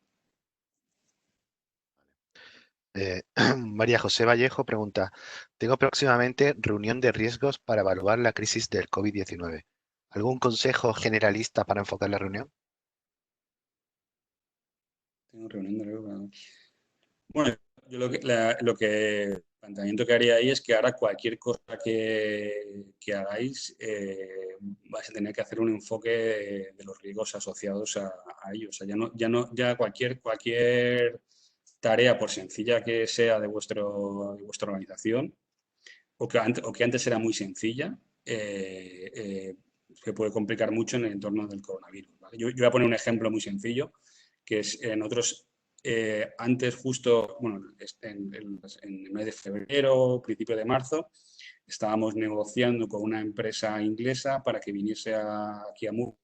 Eh, María José Vallejo pregunta, tengo próximamente reunión de riesgos para evaluar la crisis del COVID-19. ¿Algún consejo generalista para enfocar la reunión?
Tengo reunión de riesgo. Bueno, yo lo que el planteamiento que haría ahí es que ahora cualquier cosa que hagáis vais a tener que hacer un enfoque de los riesgos asociados a ellos. O sea, ya cualquier tarea, por sencilla que sea de vuestra organización, o que antes era muy sencilla, se puede complicar mucho en el entorno del coronavirus. ¿Vale? Yo voy a poner un ejemplo muy sencillo, que es en otros, antes justo, bueno, en el mes de febrero, principio de marzo, estábamos negociando con una empresa inglesa para que viniese aquí a Murcia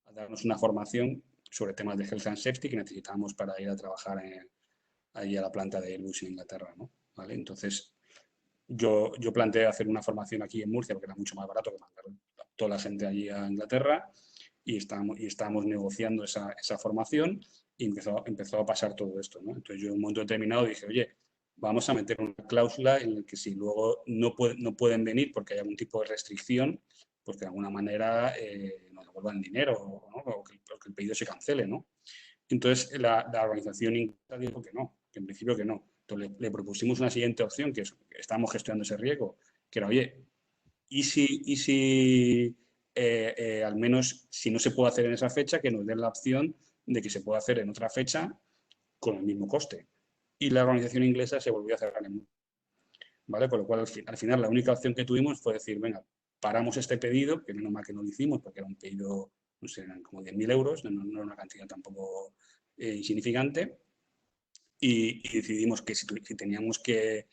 a darnos una formación sobre temas de health and safety que necesitábamos para ir a trabajar ahí a la planta de Airbus en Inglaterra, ¿no? ¿Vale? Entonces, yo planteé hacer una formación aquí en Murcia porque era mucho más barato que mandar toda la gente allí a Inglaterra y estábamos negociando esa formación y empezó a pasar todo esto, ¿no? Entonces yo en un momento determinado dije, oye, vamos a meter una cláusula en la que si luego no pueden venir porque hay algún tipo de restricción, pues de alguna manera nos devuelvan dinero, ¿no? O que el pedido se cancele, ¿no? Entonces la organización dijo que no, que en principio que no. Entonces le propusimos una siguiente opción, que estábamos gestionando ese riesgo, que era, oye, ¿y si al menos si no se puede hacer en esa fecha, que nos den la opción de que se pueda hacer en otra fecha con el mismo coste? Y la organización inglesa se volvió a cerrar en, ¿vale? Con lo cual al final la única opción que tuvimos fue decir, venga, paramos este pedido, que menos mal que no lo hicimos porque era un pedido, no sé, eran como 10.000 euros, no era una cantidad tampoco insignificante, y decidimos que si teníamos que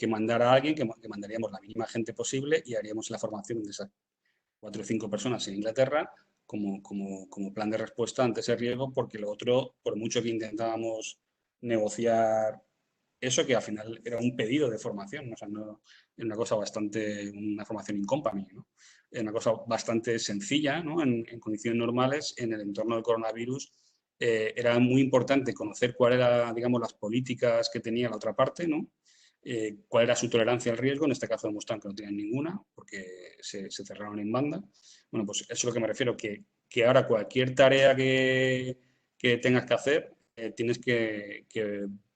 mandar a alguien, que mandaríamos la mínima gente posible y haríamos la formación de esas 4 o 5 personas en Inglaterra como plan de respuesta ante ese riesgo, porque lo otro, por mucho que intentábamos negociar eso, que al final era un pedido de formación, ¿no? O sea, no, era una cosa bastante, una formación in company, ¿no? Era una cosa bastante sencilla, ¿no? En condiciones normales, en el entorno del coronavirus, era muy importante conocer cuáles eran, digamos, las políticas que tenía la otra parte, ¿no? Cuál era su tolerancia al riesgo. En este caso demostraron que no tenían ninguna porque se cerraron en banda. Bueno, pues eso es lo que me refiero, que ahora cualquier tarea que tengas que hacer, tienes que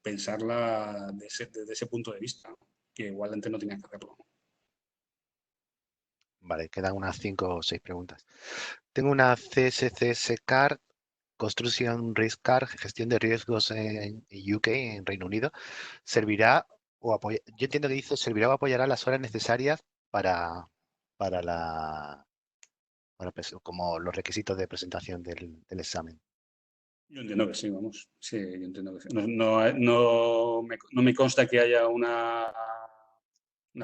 pensarla desde ese punto de vista, ¿no? Que igual antes no tenías que hacerlo.
Vale, quedan unas 5 o 6 preguntas. Tengo una CSCS CAR, Construction Risk Card, gestión de riesgos en UK, en Reino Unido. ¿Servirá o apoya? Yo entiendo que dice, servirá o apoyará las horas necesarias para, para la, como los requisitos de presentación del examen.
Yo entiendo que sí, vamos. Sí, yo entiendo que sí. No me consta que haya una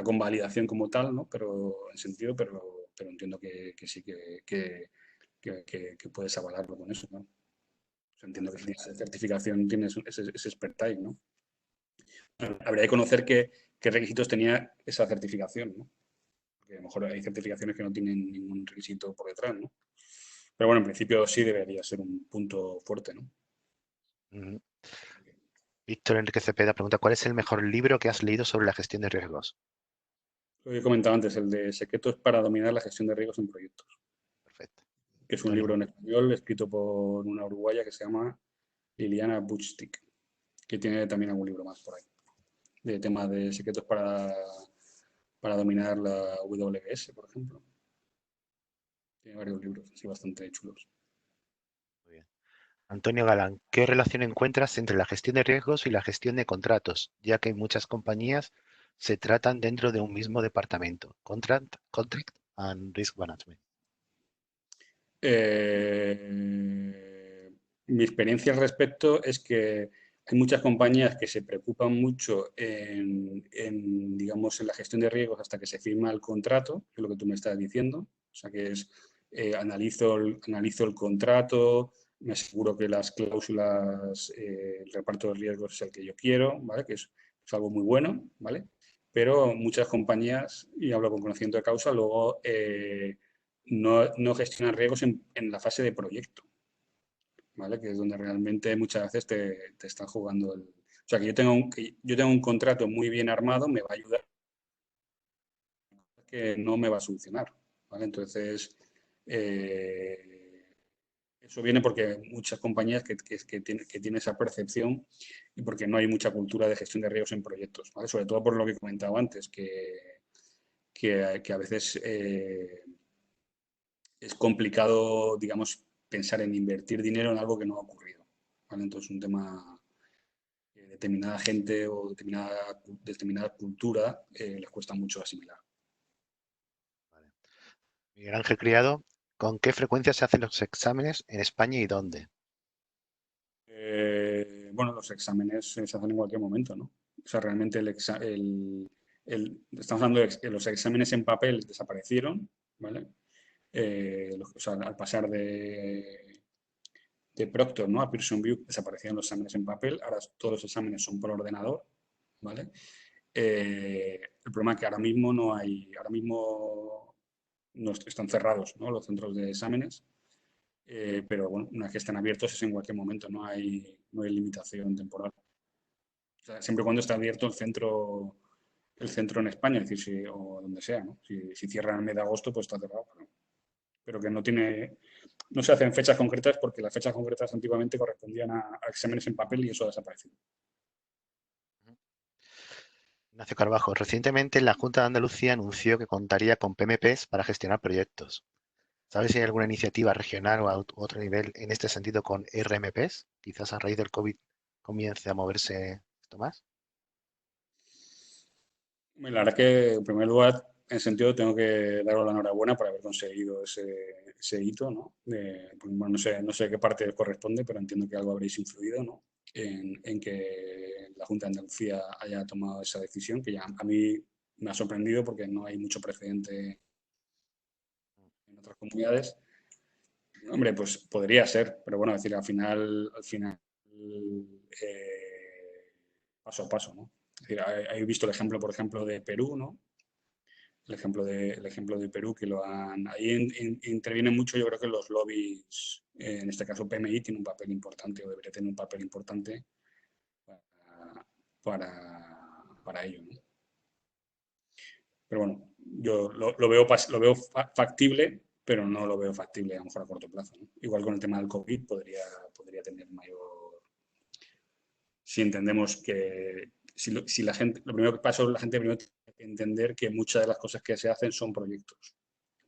convalidación como tal, ¿no? Pero en sentido, pero entiendo que sí que puedes avalarlo con eso, ¿no? O sea, entiendo que si tienes esa certificación tienes ese expertise, ¿no? Habría que conocer qué requisitos tenía esa certificación, ¿no? Porque a lo mejor hay certificaciones que no tienen ningún requisito por detrás, ¿no? Pero bueno, en principio sí debería ser un punto fuerte, ¿no?
Ujú. Víctor Enrique Cepeda pregunta, ¿cuál es el mejor libro que has leído sobre la gestión de riesgos?
Lo que he comentado antes, el de Secretos para dominar la gestión de riesgos en proyectos,
Perfecto.
que es un libro
Antonio,
en español escrito por una uruguaya que se llama Liliana Buchtik, que tiene también algún libro más por ahí, de temas de secretos para dominar la WS, por ejemplo. Tiene varios libros, así bastante chulos.
muy bien. Antonio Galán, ¿qué relación encuentras entre la gestión de riesgos y la gestión de contratos? Ya que hay muchas compañías se tratan dentro de un mismo departamento? Contract and Risk Management.
Mi experiencia al respecto es que hay muchas compañías que se preocupan mucho digamos, en la gestión de riesgos hasta que se firma el contrato, que es lo que tú me estás diciendo. O sea, que es, analizo el contrato, me aseguro que las cláusulas, el reparto de riesgos es el que yo quiero, ¿vale? Que es algo muy bueno, ¿vale? Pero muchas compañías, y hablo con conocimiento de causa, luego no gestionan riesgos en la fase de proyecto, ¿vale? Que es donde realmente muchas veces te están jugando el... O sea, que yo tengo un contrato muy bien armado, me va a ayudar, que no me va a solucionar, ¿vale? Entonces, eh, eso viene porque muchas compañías que tienen esa percepción y porque no hay mucha cultura de gestión de riesgos en proyectos, ¿vale? Sobre todo por lo que he comentado antes, que a veces es complicado, digamos, pensar en invertir dinero en algo que no ha ocurrido, ¿vale? Entonces, un tema que determinada gente o determinada cultura les cuesta mucho asimilar.
Vale. Miguel Ángel Criado, ¿con qué frecuencia se hacen los exámenes en España y dónde?
Bueno, los exámenes se hacen en cualquier momento, ¿no? O sea, realmente estamos hablando de que los exámenes en papel desaparecieron, ¿vale? O sea, al pasar de Proctor, ¿no? A Pearson View desaparecieron los exámenes en papel, ahora todos los exámenes son por ordenador, ¿vale? El problema es que ahora mismo no están cerrados, ¿no? Los centros de exámenes, pero bueno, una vez que están abiertos es en cualquier momento, no hay limitación temporal. O sea, siempre y cuando está abierto el centro en España, es decir, o donde sea, ¿no? Si cierran el mes de agosto, pues está cerrado, pero que no se hacen fechas concretas porque las fechas concretas antiguamente correspondían a exámenes en papel y eso ha desaparecido.
Ignacio Carbajo, recientemente la Junta de Andalucía anunció que contaría con PMPs para gestionar proyectos. ¿Sabes si hay alguna iniciativa regional o a otro nivel en este sentido con RMPs? Quizás a raíz del COVID comience a moverse esto más.
La verdad que, en primer lugar, en sentido, tengo que daros la enhorabuena por haber conseguido ese hito, ¿no? Pues, bueno, no sé qué parte corresponde, pero entiendo que algo habréis influido, ¿no? En que la Junta de Andalucía haya tomado esa decisión, que ya a mí me ha sorprendido porque no hay mucho precedente en otras comunidades. Hombre, pues podría ser, pero bueno, es decir, al final, paso a paso, ¿no? Es decir, he visto el ejemplo, por ejemplo, de Perú, ¿no? El ejemplo de Perú, que ahí interviene mucho, yo creo que los lobbies, en este caso PMI, tiene un papel importante o debería tener un papel importante para ello, ¿no? Pero bueno, yo lo veo factible, pero no lo veo factible a lo mejor a corto plazo, ¿no? Igual con el tema del COVID podría tener mayor... Si entendemos que si la gente, lo primero que pasa es la gente primero tiene que entender que muchas de las cosas que se hacen son proyectos,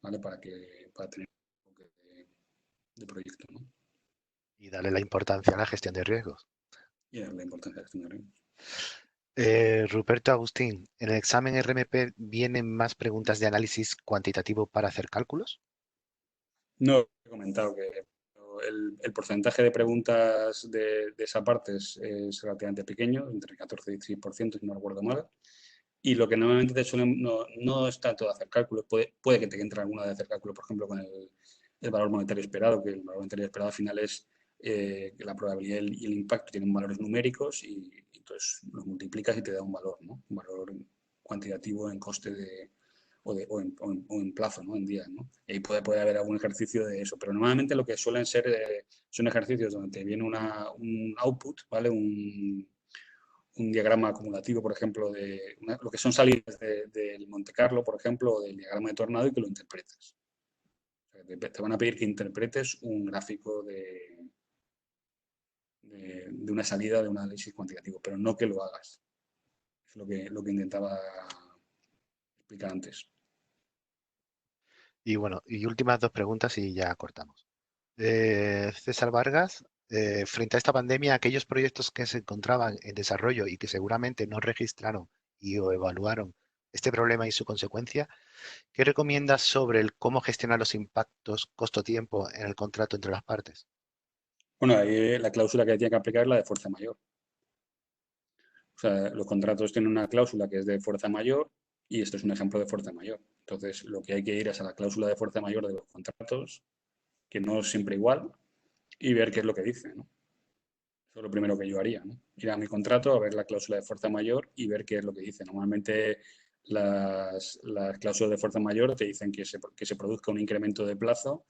¿vale? Para tener un enfoque de proyecto, ¿no?
Y darle la importancia a la gestión de riesgos.
Y es la importancia de gestionar riesgos.
Ruperto Agustín, ¿en el examen RMP vienen más preguntas de análisis cuantitativo para hacer cálculos?
No he comentado que el porcentaje de preguntas de esa parte es relativamente pequeño, entre el 14 y 16%, si no recuerdo mal. Y lo que normalmente te suelen, no es tanto de hacer cálculos, puede que te entre alguna de hacer cálculos, por ejemplo, con el valor monetario esperado, que el valor monetario esperado al final es que la probabilidad y el impacto tienen valores numéricos y entonces los multiplicas y te da un valor, ¿no? Un valor cuantitativo en coste o en plazo, ¿no? En días, ¿no? Y ahí puede haber algún ejercicio de eso, pero normalmente lo que suelen ser son ejercicios donde te viene un output, ¿vale? Un diagrama acumulativo, por ejemplo, lo que son salidas del Monte Carlo, por ejemplo, o del diagrama de Tornado y que lo interpretes. O sea, te van a pedir que interpretes un gráfico de una salida de un análisis cuantitativo, pero no que lo hagas. Es lo que intentaba explicar antes.
Y bueno, y últimas dos preguntas y ya cortamos. César Vargas, frente a esta pandemia, aquellos proyectos que se encontraban en desarrollo y que seguramente no registraron y o evaluaron este problema y su consecuencia, ¿qué recomiendas sobre el cómo gestionar los impactos costo-tiempo en el contrato entre las partes?
Bueno, ahí la cláusula que tiene que aplicar es la de fuerza mayor. O sea, los contratos tienen una cláusula que es de fuerza mayor y esto es un ejemplo de fuerza mayor. Entonces, lo que hay que ir es a la cláusula de fuerza mayor de los contratos, que no es siempre igual, y ver qué es lo que dice, ¿no? Eso es lo primero que yo haría, ¿no? Ir a mi contrato, a ver la cláusula de fuerza mayor y ver qué es lo que dice. Normalmente las cláusulas de fuerza mayor te dicen que se produzca un incremento de plazo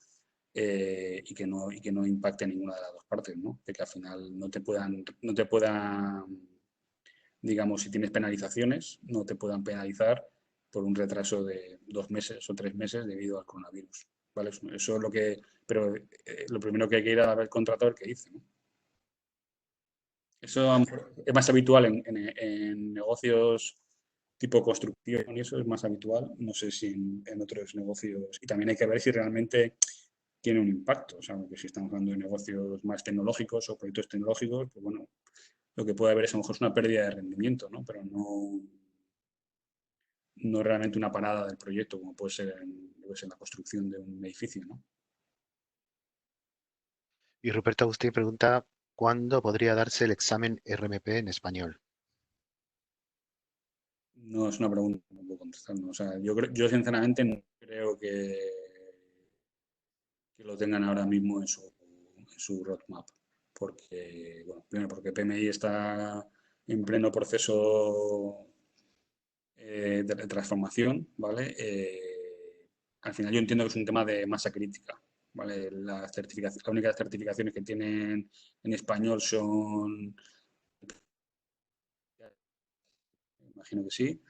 y que no impacte a ninguna de las dos partes, ¿no? De que al final no te puedan, digamos, si tienes penalizaciones, no te puedan penalizar por un retraso de 2 meses o 3 meses debido al coronavirus, ¿vale? Eso es lo que, pero lo primero que hay que ir a ver el contrato a ver qué dice, ¿no? Eso a lo mejor es más habitual en negocios tipo construcción y eso es más habitual. No sé si en otros negocios. Y también hay que ver si realmente tiene un impacto. O sea, porque si estamos hablando de negocios más tecnológicos o proyectos tecnológicos, pues bueno, lo que puede haber es a lo mejor es una pérdida de rendimiento, ¿no? Pero no realmente una parada del proyecto, como puede ser en la construcción de un edificio, ¿no?
Y Ruperto Agustín pregunta, ¿cuándo podría darse el examen RMP en español?
No es una pregunta que no puedo contestar, ¿no? O sea, yo sinceramente no creo que lo tengan ahora mismo en su roadmap. Porque, bueno, primero porque PMI está en pleno proceso de transformación, ¿vale? Al final yo entiendo que es un tema de masa crítica, ¿vale? Las únicas certificaciones que tienen en español son, imagino que sí,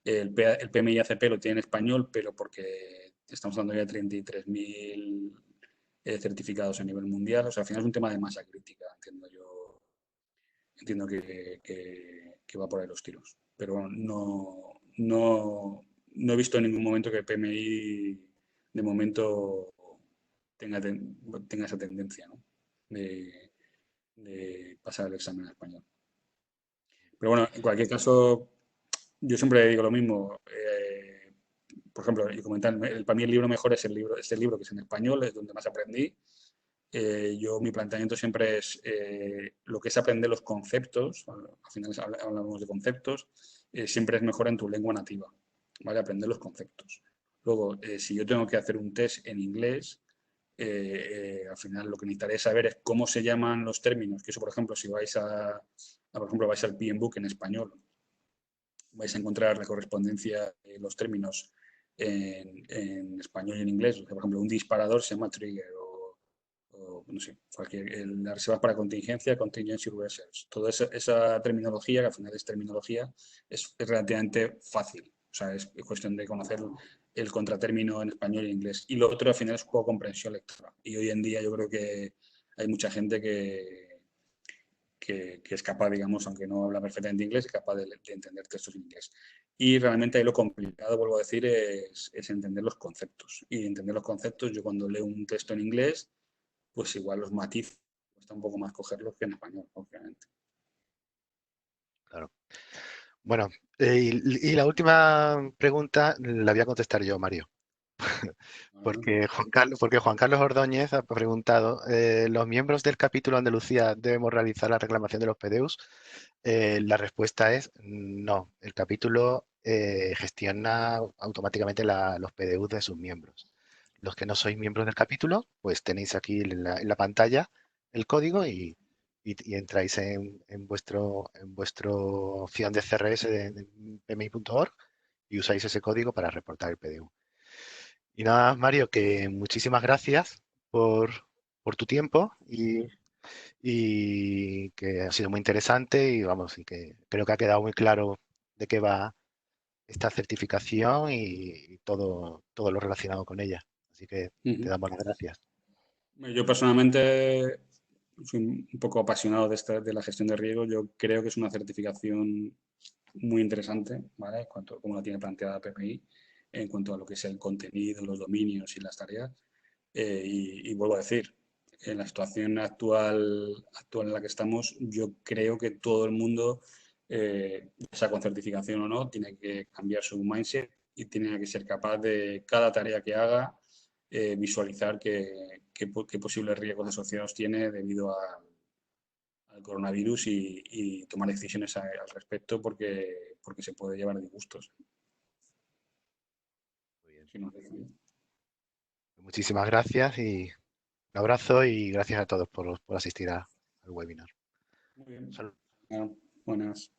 el PMI ACP lo tiene en español, pero porque estamos hablando ya de 33.000 certificados a nivel mundial. O sea, al final es un tema de masa crítica, entiendo yo. Entiendo que va por ahí los tiros. Pero bueno, no he visto en ningún momento que el PMI de momento tenga esa tendencia, ¿no? de, de pasar el examen en español. Pero bueno, en cualquier caso, yo siempre digo lo mismo. Por ejemplo, y comentar, para mí el libro mejor es este libro que es en español, es donde más aprendí. Mi planteamiento siempre es lo que es aprender los conceptos, al final hablamos de conceptos, siempre es mejor en tu lengua nativa, ¿vale? Aprender los conceptos. Luego, si yo tengo que hacer un test en inglés, al final lo que necesitaré saber es cómo se llaman los términos, que eso, por ejemplo, si por ejemplo, vais al PM Book en español, vais a encontrar la correspondencia de los términos en español y en inglés. O sea, por ejemplo, un disparador se llama trigger o no sé, las reservas para contingencia, contingency reserves. Toda esa terminología, que al final es terminología, es relativamente fácil. O sea, es cuestión de conocer el contratérmino en español y en inglés. Y lo otro al final es un poco comprensión lectora. Y hoy en día yo creo que hay mucha gente que es capaz, digamos, aunque no habla perfectamente inglés, es capaz de entender textos en inglés. Y realmente ahí lo complicado, vuelvo a decir, es entender los conceptos. Y entender los conceptos, yo cuando leo un texto en inglés, pues igual los matices cuesta un poco más cogerlos que en español, obviamente.
Claro. Bueno, y la última pregunta la voy a contestar yo, Mario.
¿Vale?
Porque Juan Carlos Ordóñez ha preguntado, ¿los miembros del capítulo Andalucía debemos realizar la reclamación de los PDUs? La respuesta es no. El capítulo gestiona automáticamente los PDUs de sus miembros. Los que no sois miembros del capítulo, pues tenéis aquí en la pantalla el código y entráis en vuestro opción de CRS de pmi.org y usáis ese código para reportar el PDU. Y nada, Mario, que muchísimas gracias por, por tu tiempo y que ha sido muy interesante y vamos, y que creo que ha quedado muy claro de qué va esta certificación y todo lo relacionado con ella. Así que
Uh
te
-huh.
damos las gracias.
Yo personalmente soy un poco apasionado de la gestión de riesgo. Yo creo que es una certificación muy interesante, ¿vale? En cuanto, como la tiene planteada PPI, en cuanto a lo que es el contenido, los dominios y las tareas. Y vuelvo a decir, en la situación actual en la que estamos, yo creo que todo el mundo sea con certificación o no, tiene que cambiar su mindset y tiene que ser capaz de cada tarea que haga visualizar qué posibles riesgos asociados tiene debido al coronavirus y tomar decisiones al respecto porque se puede llevar a disgustos.
Muy bien.
Si no, decide.
Muchísimas gracias y un abrazo y gracias a todos por asistir al webinar.
Muy bien.
Salud.
Bueno, buenas.